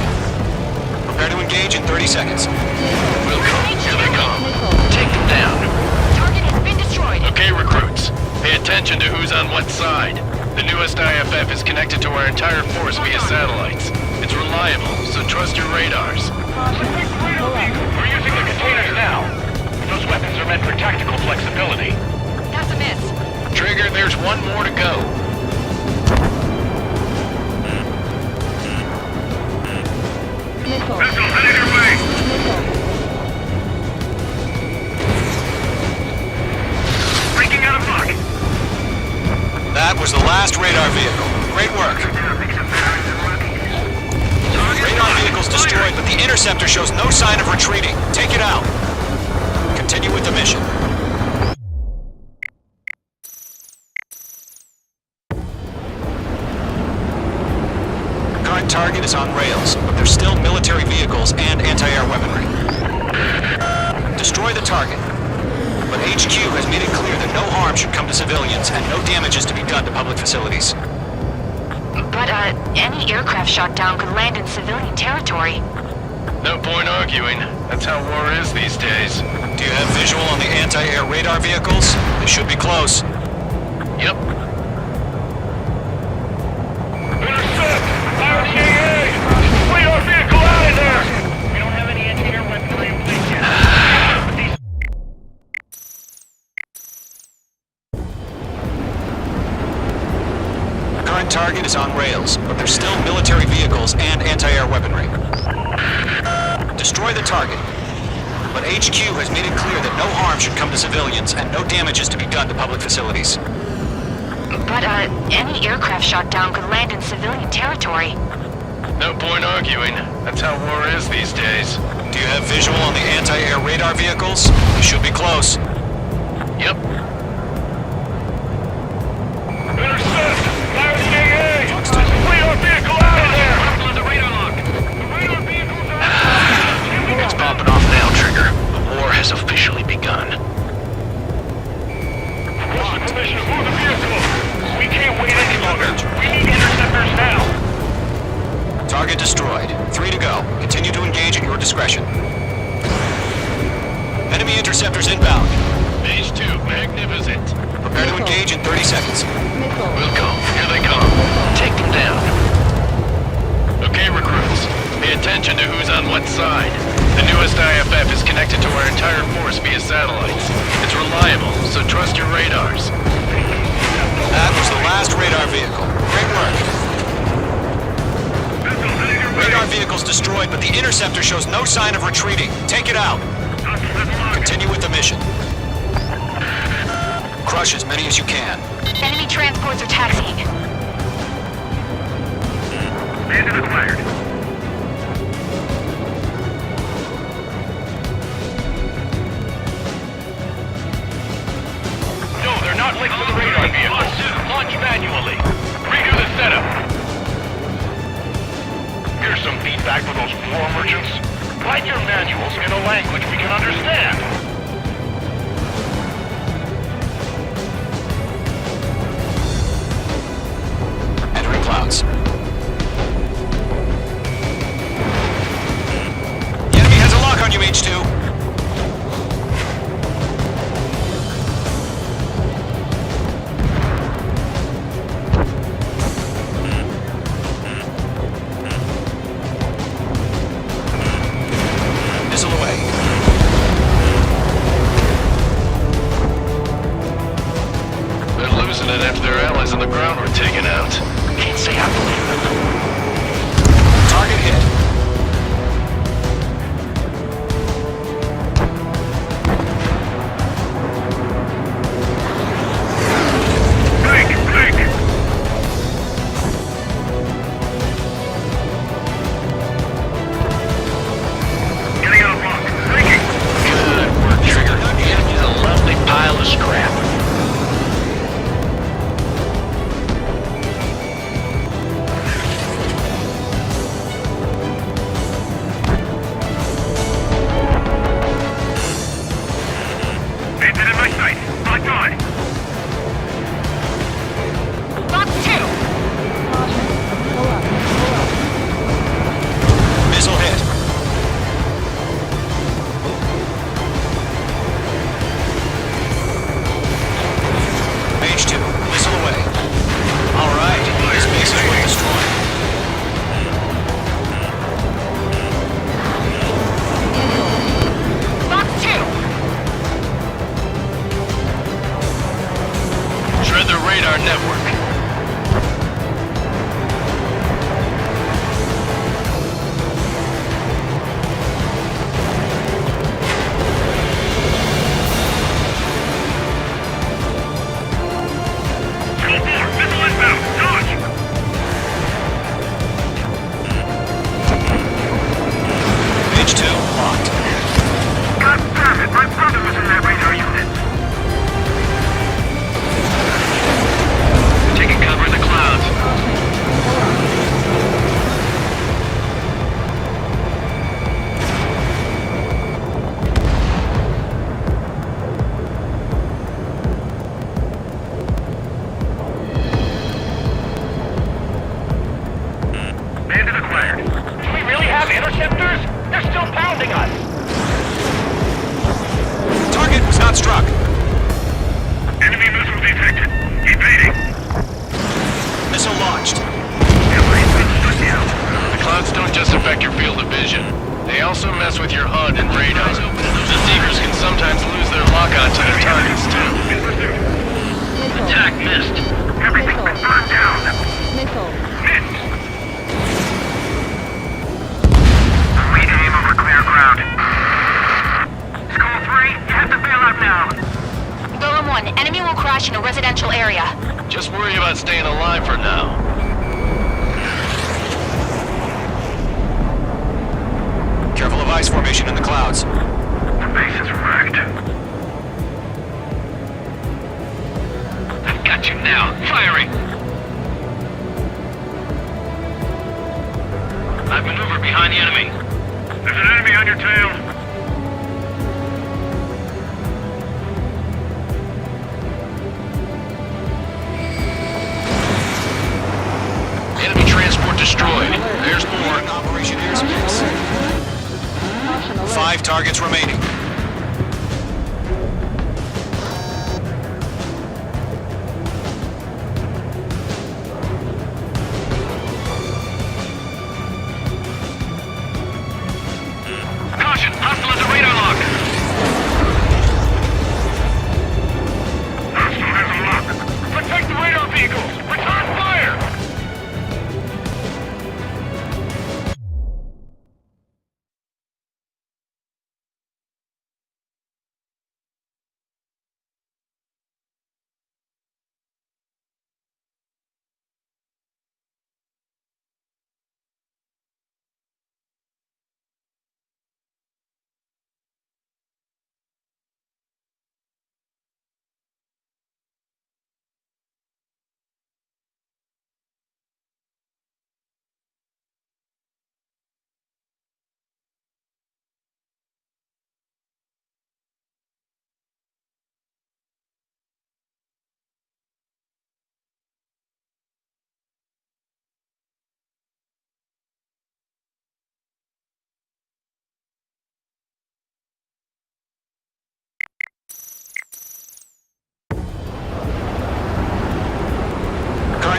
Prepare to engage in 30 seconds. Wilco, here they come. Take them down. Target has been destroyed. Okay, recruits. Pay attention to who's on what side. The newest IFF is connected to our entire force via satellites. It's reliable, so trust your radars. We're using the containers now. Those weapons are meant for tactical flexibility. That's a miss. Trigger, there's one more to go. Missile headed your way! Breaking out of luck! That was the last radar vehicle. Great work. Radar vehicle's destroyed, but the interceptor shows no sign of retreating. Take it out. Continue with the mission. Current target is on rails, but there's still military vehicles and anti-air weaponry. Destroy the target. But HQ has made it clear that no harm should come to civilians and no damage is to be done to public facilities. But, any aircraft shot down could land in civilian territory. No point arguing. That's how war is these days. Do you have visual on the anti-air radar vehicles? They should be close. Yep. Intercept! Fire the AA! Flee our vehicle out of there! We don't have any anti-air weaponry in place yet. Current target is on rails, but there's still military vehicles and anti-air weaponry. Destroy the target. But HQ has made it clear that no harm should come to civilians and no damage is to be done to public facilities. But, any aircraft shot down could land in civilian territory. No point arguing. That's how war is these days. Do you have visual on the anti-air radar vehicles? They should be close. Yep. Intercept! Fire the AA! Flee our vehicle out of there! The radar lock! The radar vehicle's out! It's popping off now, Trigger. The war has officially begun. What's the permission to move the vehicle? We can't wait any longer. We need interceptors now. Target destroyed. 3 to go. Continue to engage at your discretion. Enemy interceptors inbound. Phase 2, magnificent. Prepare to engage in 30 seconds. Wilco, here they come. Take them down. Okay, recruits. Pay attention to who's on what side. The newest IFF is connected to our entire force via satellites. It's reliable, so trust your radars. That was the last radar vehicle. Great work. Radar vehicle's destroyed, but the interceptor shows no sign of retreating. Take it out. Continue with the mission. Crush as many as you can. Enemy transports are taxiing. Bandit acquired. No, they're not linked to the radar vehicle. Launch manually. Redo the setup. Here's some feedback for those war merchants. Write your manuals in a language we can understand. Entering clouds. The enemy has a lock on you, H2. Missile away. network. Targets remaining. Caution! Hostile has a radar lock! Hostile has a lock! Protect the radar vehicles! Return fire!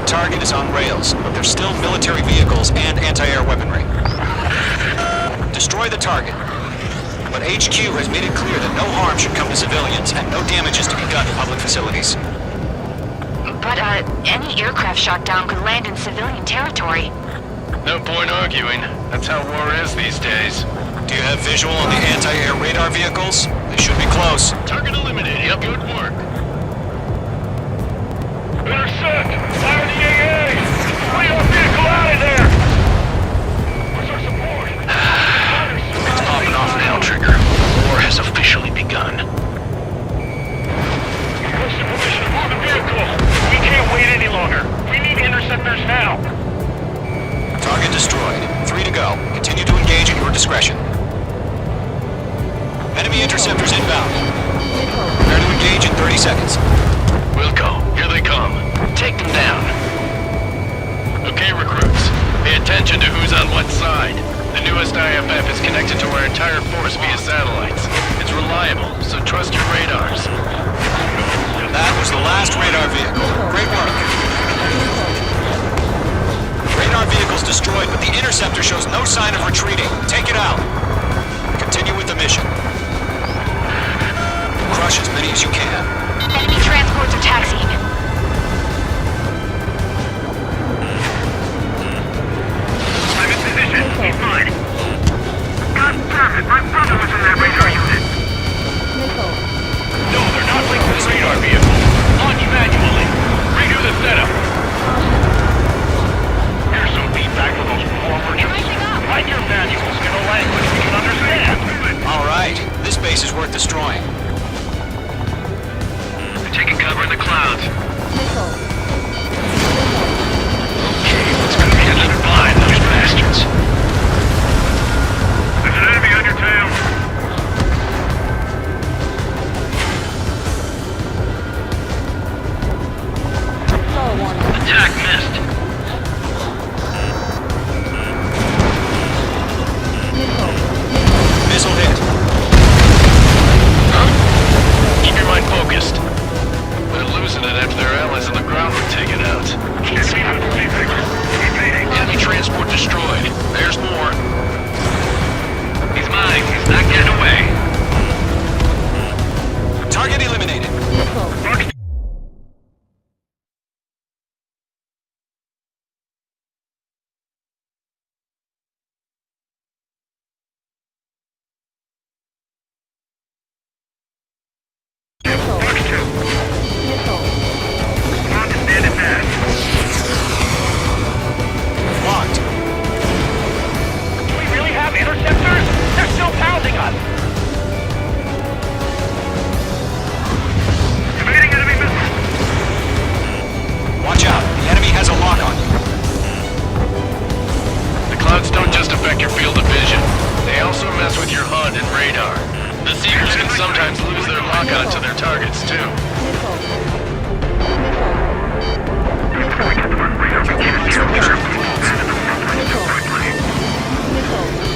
Target is on rails, but there's still military vehicles and anti-air weaponry. Destroy the target. But HQ has made it clear that no harm should come to civilians and no damage is to be done to public facilities. But, any aircraft shot down could land in civilian territory. No point arguing. That's how war is these days. Do you have visual on the anti-air radar vehicles? They should be close. Target eliminated. Yep, good work. Intercept! Fire the AA! Bring our vehicle out of there! Where's our support? It's popping off now, Trigger. War has officially begun. Requesting permission to move the vehicle! We can't wait any longer! We need interceptors now! Target destroyed. 3 to go. Continue to engage at your discretion. Enemy interceptors inbound. Prepare to engage in 30 seconds. Wilco, here they come. Take them down. Okay, recruits. Pay attention to who's on what side. The newest IFF is connected to our entire force via satellites. It's reliable, so trust your radars. That was the last radar vehicle. Great work. Radar vehicle's destroyed, but the interceptor shows no sign of retreating. Take it out. Continue with the mission. Crush as many as you can. Enemy transports are taxiing. Seekers can sometimes lose their lock onto their targets, too.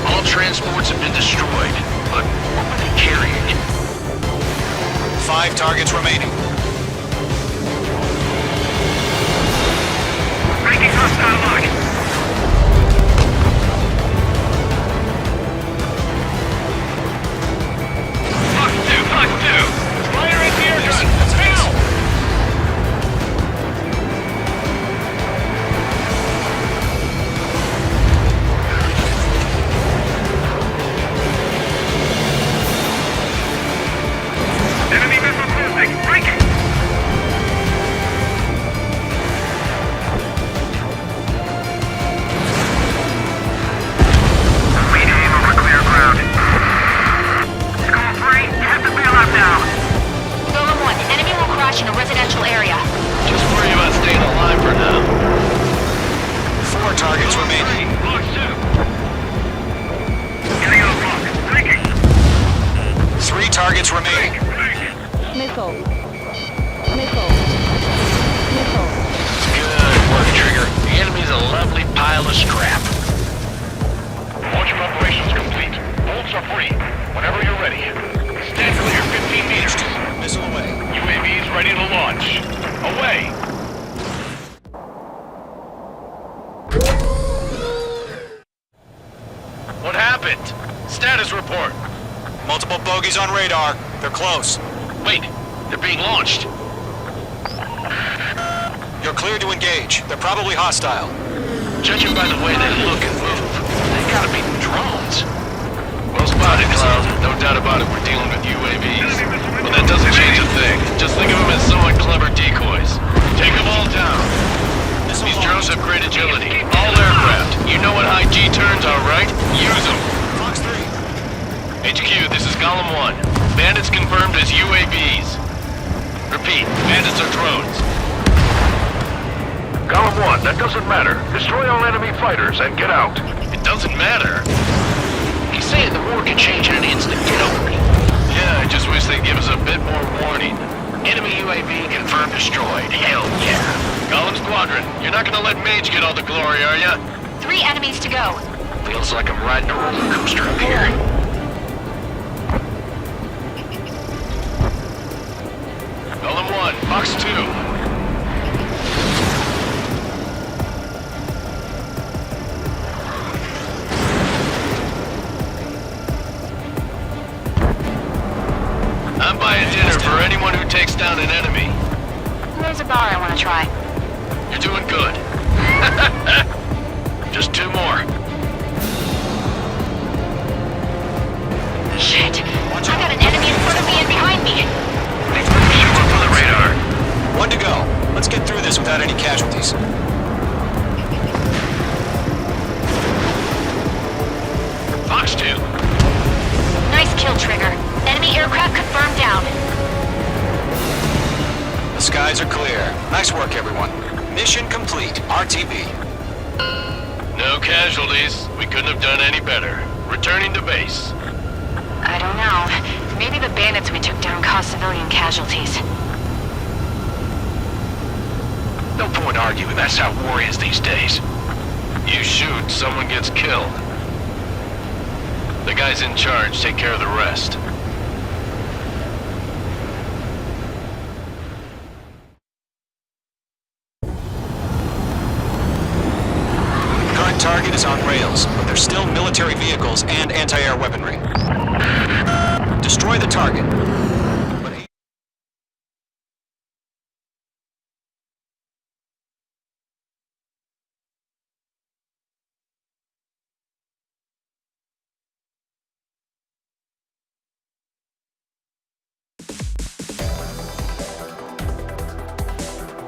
All transports have been destroyed, but what were they carrying? 5 targets remaining. Breaking hostile lock. Fox 2. Fire anti-air gun. Now! Enemy missile cruising. Breaking. Rename over clear ground. School 3, you have to bail out now. Golem 1, enemy will crash in a residential area. Just worry about staying alive for now. 4 targets remaining. Fox 2. Getting out of block. Breaking. 3 targets remaining. Missile. Good work, Trigger. The enemy's a lovely pile of scrap. Launch preparations complete. Bolts are free. Whenever you're ready. Stand clear 15 meters. Missile away. UAVs ready to launch. Away. What happened? Status report. Multiple bogeys on radar. They're close. Wait, they're being launched. You're cleared to engage. They're probably hostile. Judging by the way they look and move, they gotta be drones. Well spotted, Cloud. No doubt about it, we're dealing with UAVs. But that doesn't change a thing. Just think of them as somewhat clever decoys. Take them all down. These drones have great agility. All aircraft. You know what high G turns are, right? Use them. Fox 3. HQ, this is Golem 1. Bandits confirmed as UAVs. Repeat, bandits are drones. Golem 1, that doesn't matter. Destroy all enemy fighters and get out. It doesn't matter. He's saying the war could change in an instant. Get over it. Yeah, I just wish they'd give us a bit more warning. Enemy UAV confirmed destroyed. Hell yeah. Golem Squadron, you're not gonna let Mage get all the glory, are ya? 3 enemies to go. Feels like I'm riding a roller coaster up here. Golem 1, Fox 2. I'm buying dinner for anyone who takes down an enemy. There's a bar I want to try. You're doing good. Just 2 more. Shit. I got an enemy in front of me and behind me. Shoot up on the radar. 1 to go. Let's get through this without any casualties. Fox 2. Nice kill, Trigger. Enemy aircraft confirmed down. The skies are clear. Nice work, everyone. Mission complete. RTB. No casualties. We couldn't have done any better. Returning to base. I don't know. Maybe the bandits we took down caused civilian casualties. No point arguing. That's how war is these days. You shoot, someone gets killed. The guys in charge take care of the rest. Current target is on rails, but there's still military vehicles and anti-air weaponry. Destroy the target.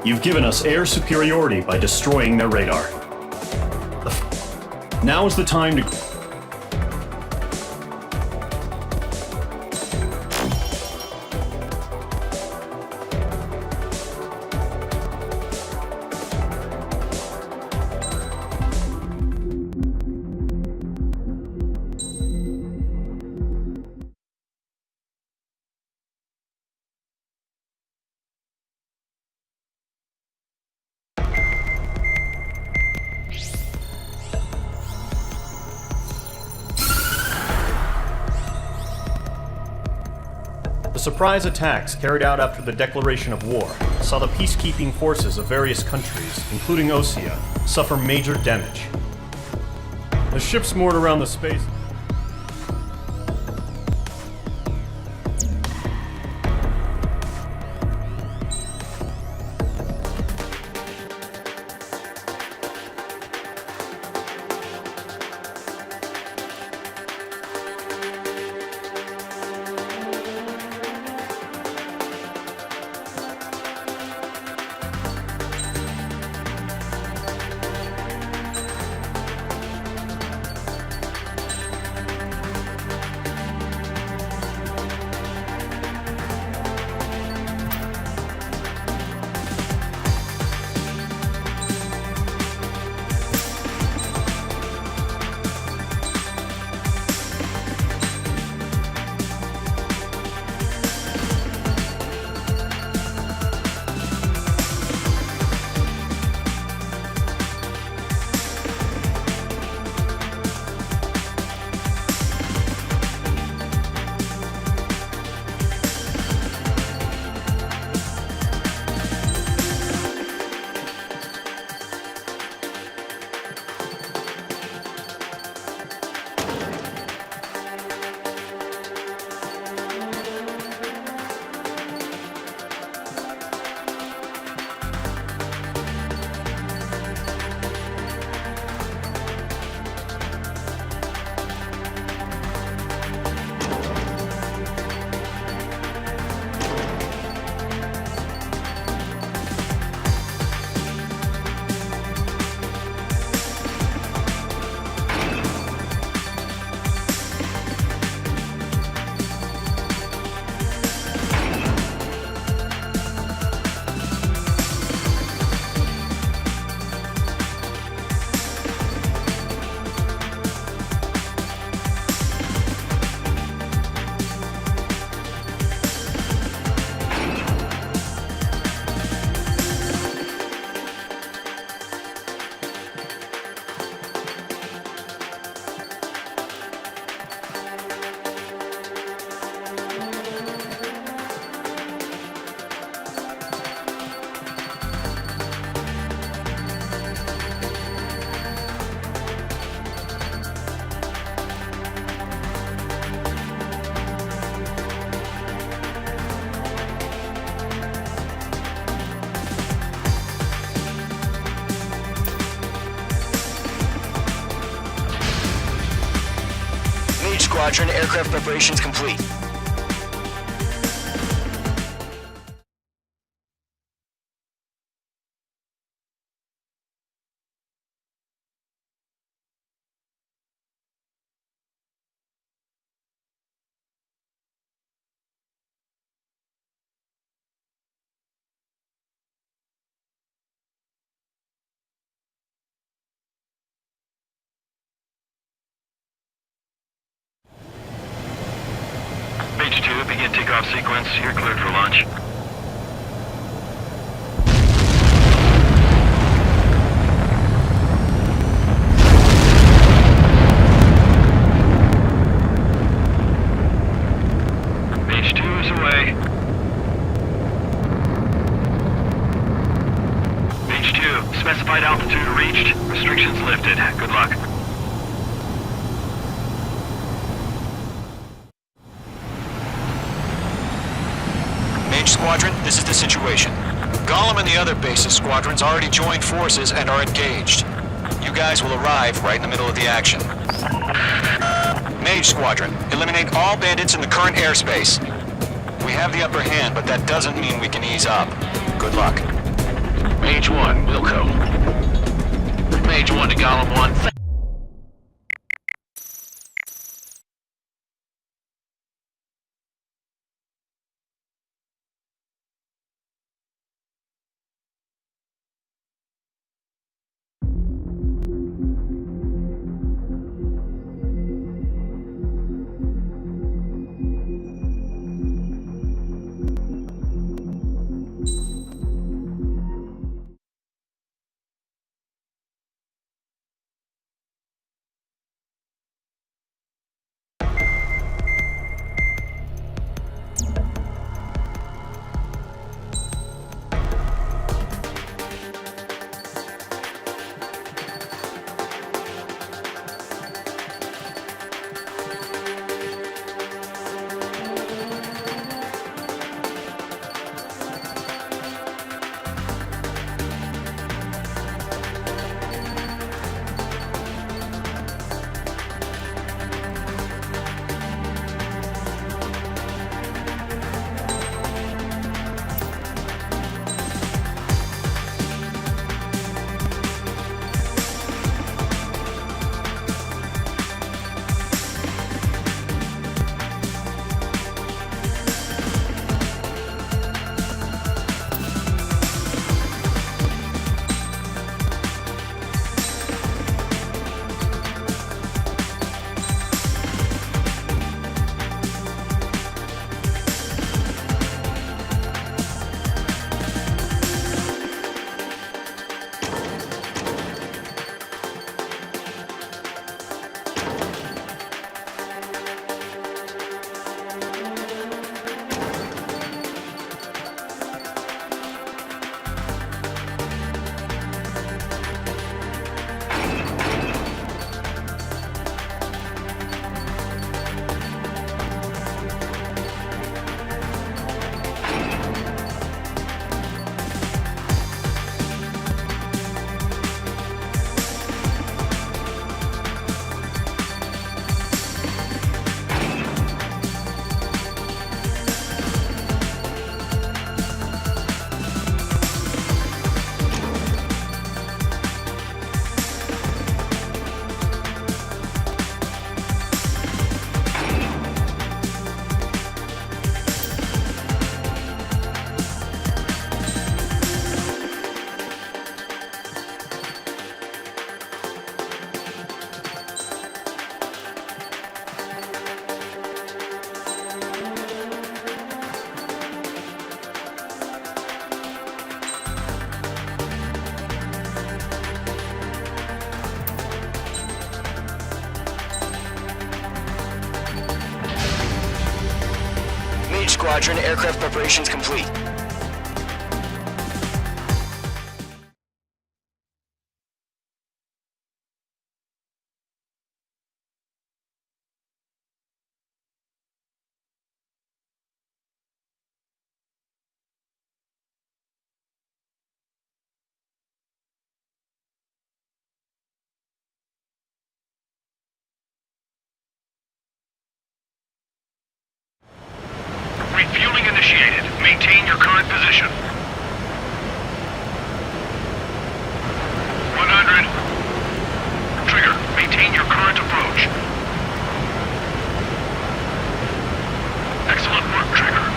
You've given us air superiority by destroying their radar. Now is the time to... The surprise attacks carried out after the declaration of war saw the peacekeeping forces of various countries, including Osea, suffer major damage. The ships moored around the space... Squadron, aircraft preparations complete. Page 2, begin takeoff sequence. You're cleared for launch. Page 2 is away. Page 2, specified altitude reached. Restrictions lifted. Good luck. Squadron, this is the situation. Gollum and the other bases squadrons already joined forces and are engaged. You guys will arrive right in the middle of the action. Mage Squadron, eliminate all bandits in the current airspace. We have the upper hand, but that doesn't mean we can ease up. Good luck. Mage 1, Wilco. Mage 1 to Gollum 1. Mage Squadron, aircraft preparations complete. Refueling initiated. Maintain your current position. 100. Trigger, maintain your current approach. Excellent work, Trigger.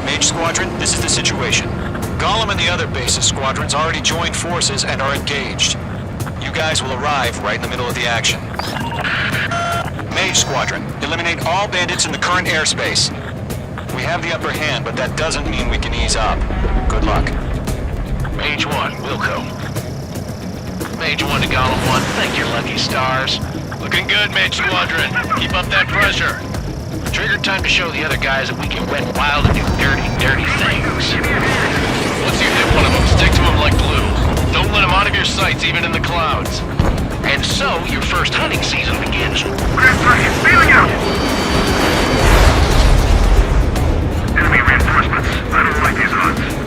Mage Squadron, this is the situation. Gollum and the other base's squadrons already joined forces and are engaged. You guys will arrive right in the middle of the action. Mage Squadron, eliminate all bandits in the current airspace. We have the upper hand, but that doesn't mean we can ease up. Good luck. Mage 1, Wilco. Mage 1 to Gollum 1, thank your lucky stars. Looking good, Mage Squadron. Keep up that pressure. Trigger, time to show the other guys that we can wet wild and do dirty, dirty things. Once you hit one of them, stick to him like glue. Don't let him out of your sights, even in the clouds. And so, your first hunting season begins. Grand Prix, feeling out! Enemy reinforcements. I don't like these odds.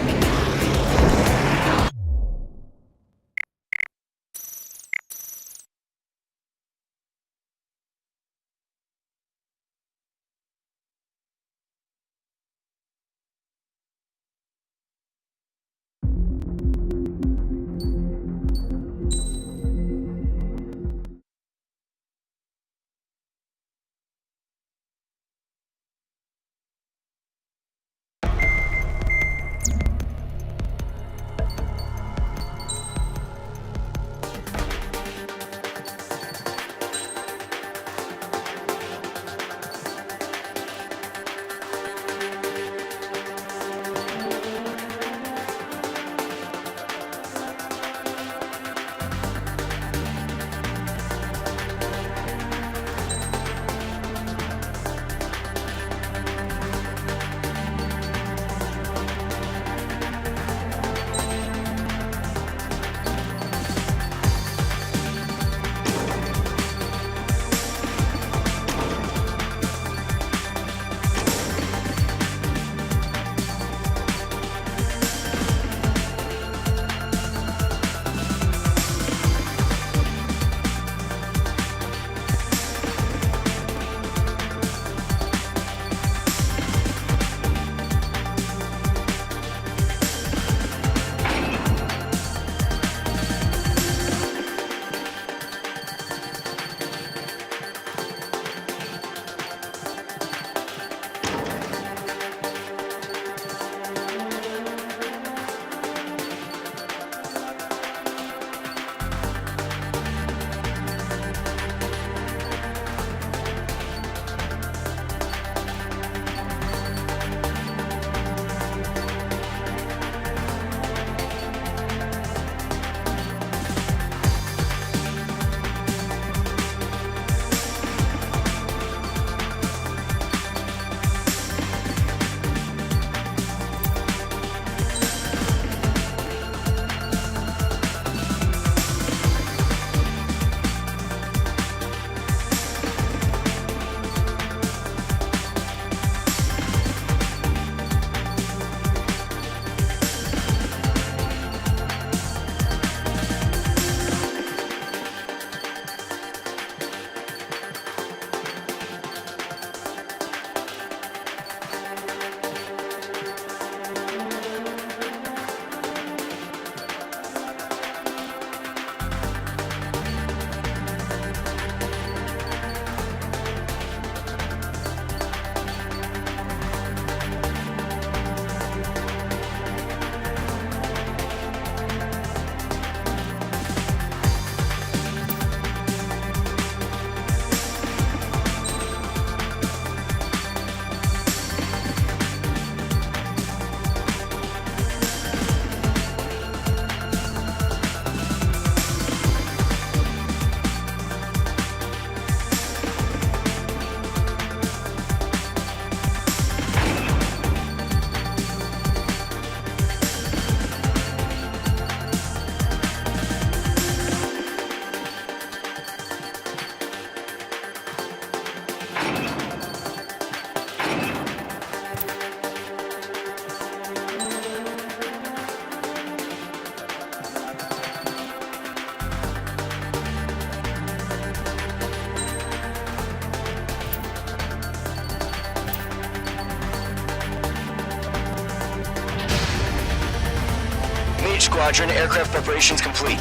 Squadron. Aircraft preparations complete.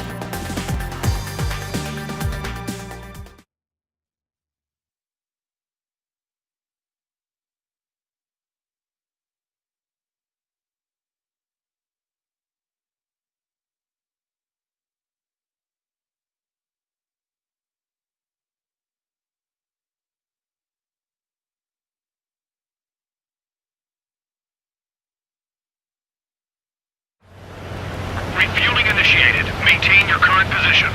Refueling initiated. Maintain your current position.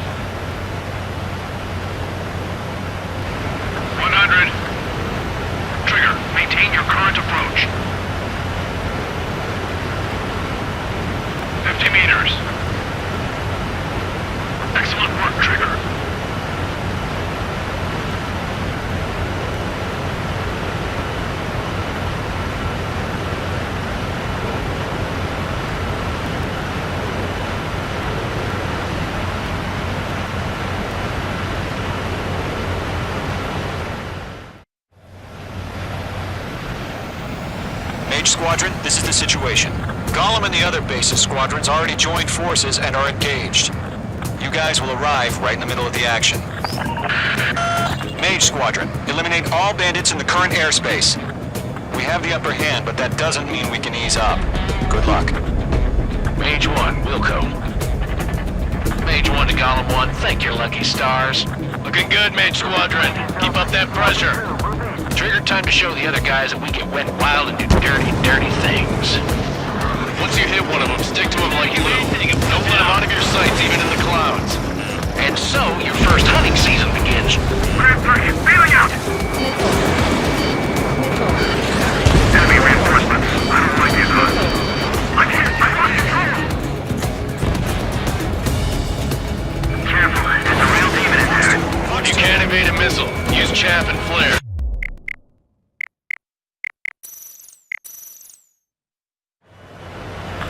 100. Trigger, maintain your current approach. 50 meters. Excellent work, Trigger. Mage Squadron, this is the situation. Gollum and the other base's squadrons already joined forces and are engaged. You guys will arrive right in the middle of the action. Mage Squadron, eliminate all bandits in the current airspace. We have the upper hand, but that doesn't mean we can ease up. Good luck. Mage 1, Wilco. Mage 1 to Gollum 1, thank your lucky stars. Looking good, Mage Squadron. Keep up that pressure. Trigger, time to show the other guys that we get wet and wild and do dirty, dirty things. Once you hit one of them, stick to him like glue. Don't let him out of your sights, even in the clouds. And so, your first hunting season begins. Grand 3, feeling out! Enemy reinforcements. I don't like these hoods. I lost control! Careful, it's a real demon in there. You can't evade a missile. Use chaff and flare.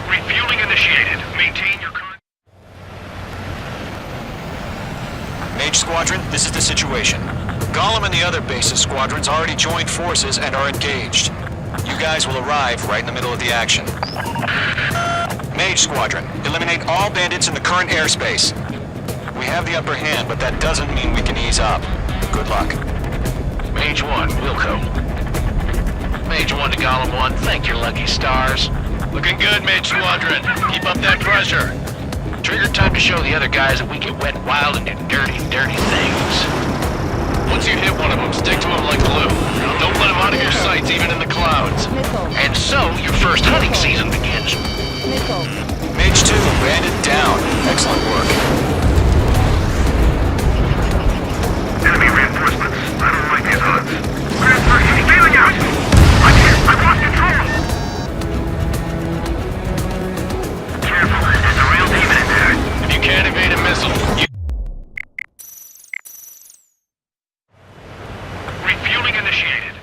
Refueling initiated. Maintain your current... Mage Squadron, this is the situation. Gollum and the other base's squadrons already joined forces and are engaged. You guys will arrive right in the middle of the action. Mage Squadron, eliminate all bandits in the current airspace. We have the upper hand, but that doesn't mean we can ease up. Good luck. Mage 1, Wilco. Mage 1 to Gollum 1, thank your lucky stars. Looking good, Mage Squadron. Keep up that pressure. Trigger, time to show the other guys that we get wet and wild and do dirty, dirty things. Once you hit one of them, stick to him like glue. Don't let him out of your sights, even in the clouds. And so, your first hunting season begins. Mage 2, bandit down. Excellent work. Enemy reinforcements. I don't like these hoods. Grand 3, feeling out! I've lost control! Careful, there's a real demon in there. If you can't evade a missile, Refueling initiated.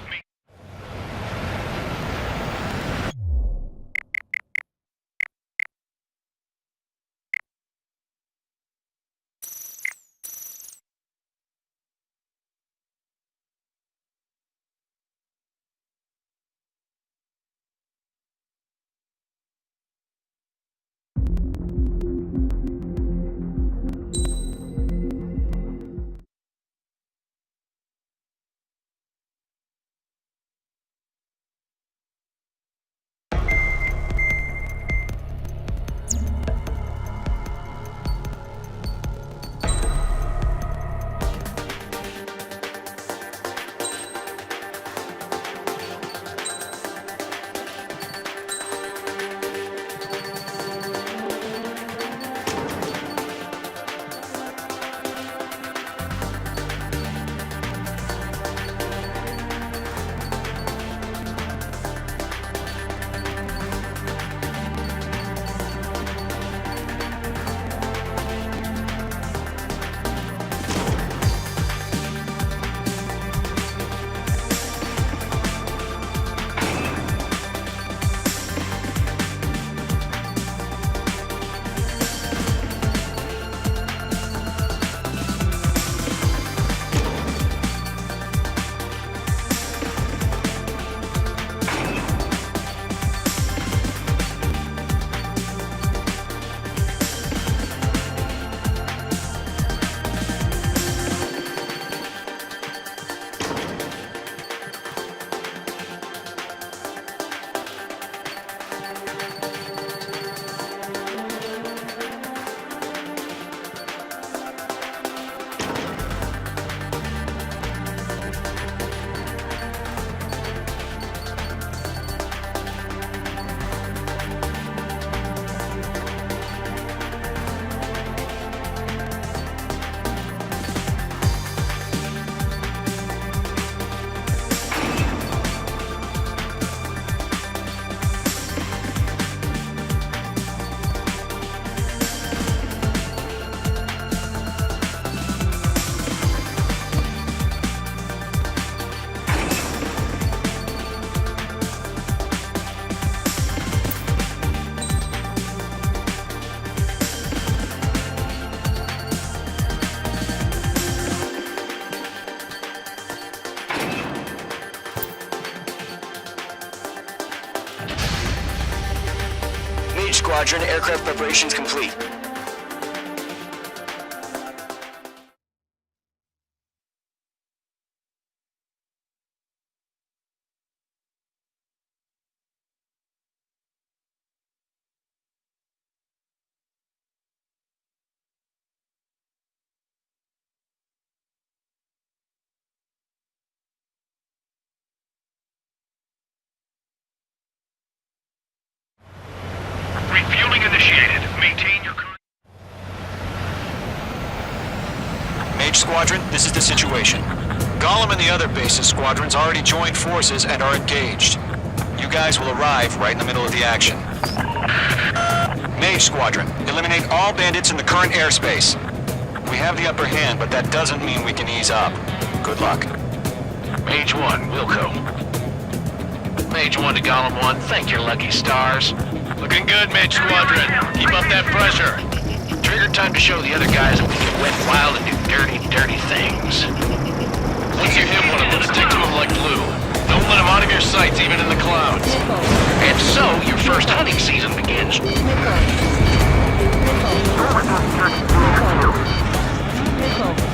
Squadron. Aircraft preparations complete. Refueling initiated. Maintain your current... Mage Squadron, this is the situation. Gollum and the other bases squadrons already joined forces and are engaged. You guys will arrive right in the middle of the action. Mage Squadron, eliminate all bandits in the current airspace. We have the upper hand, but that doesn't mean we can ease up. Good luck. Mage 1, Wilco. Mage 1 to Gollum 1, thank your lucky stars. Looking good, Mage Squadron. Keep up that pressure. Trigger time to show the other guys that we can wet wild and do dirty, dirty things. Once you hit one of them, stick to them like glue. Don't let them out of your sights, even in the clouds. And so, your first hunting season begins. Nickel.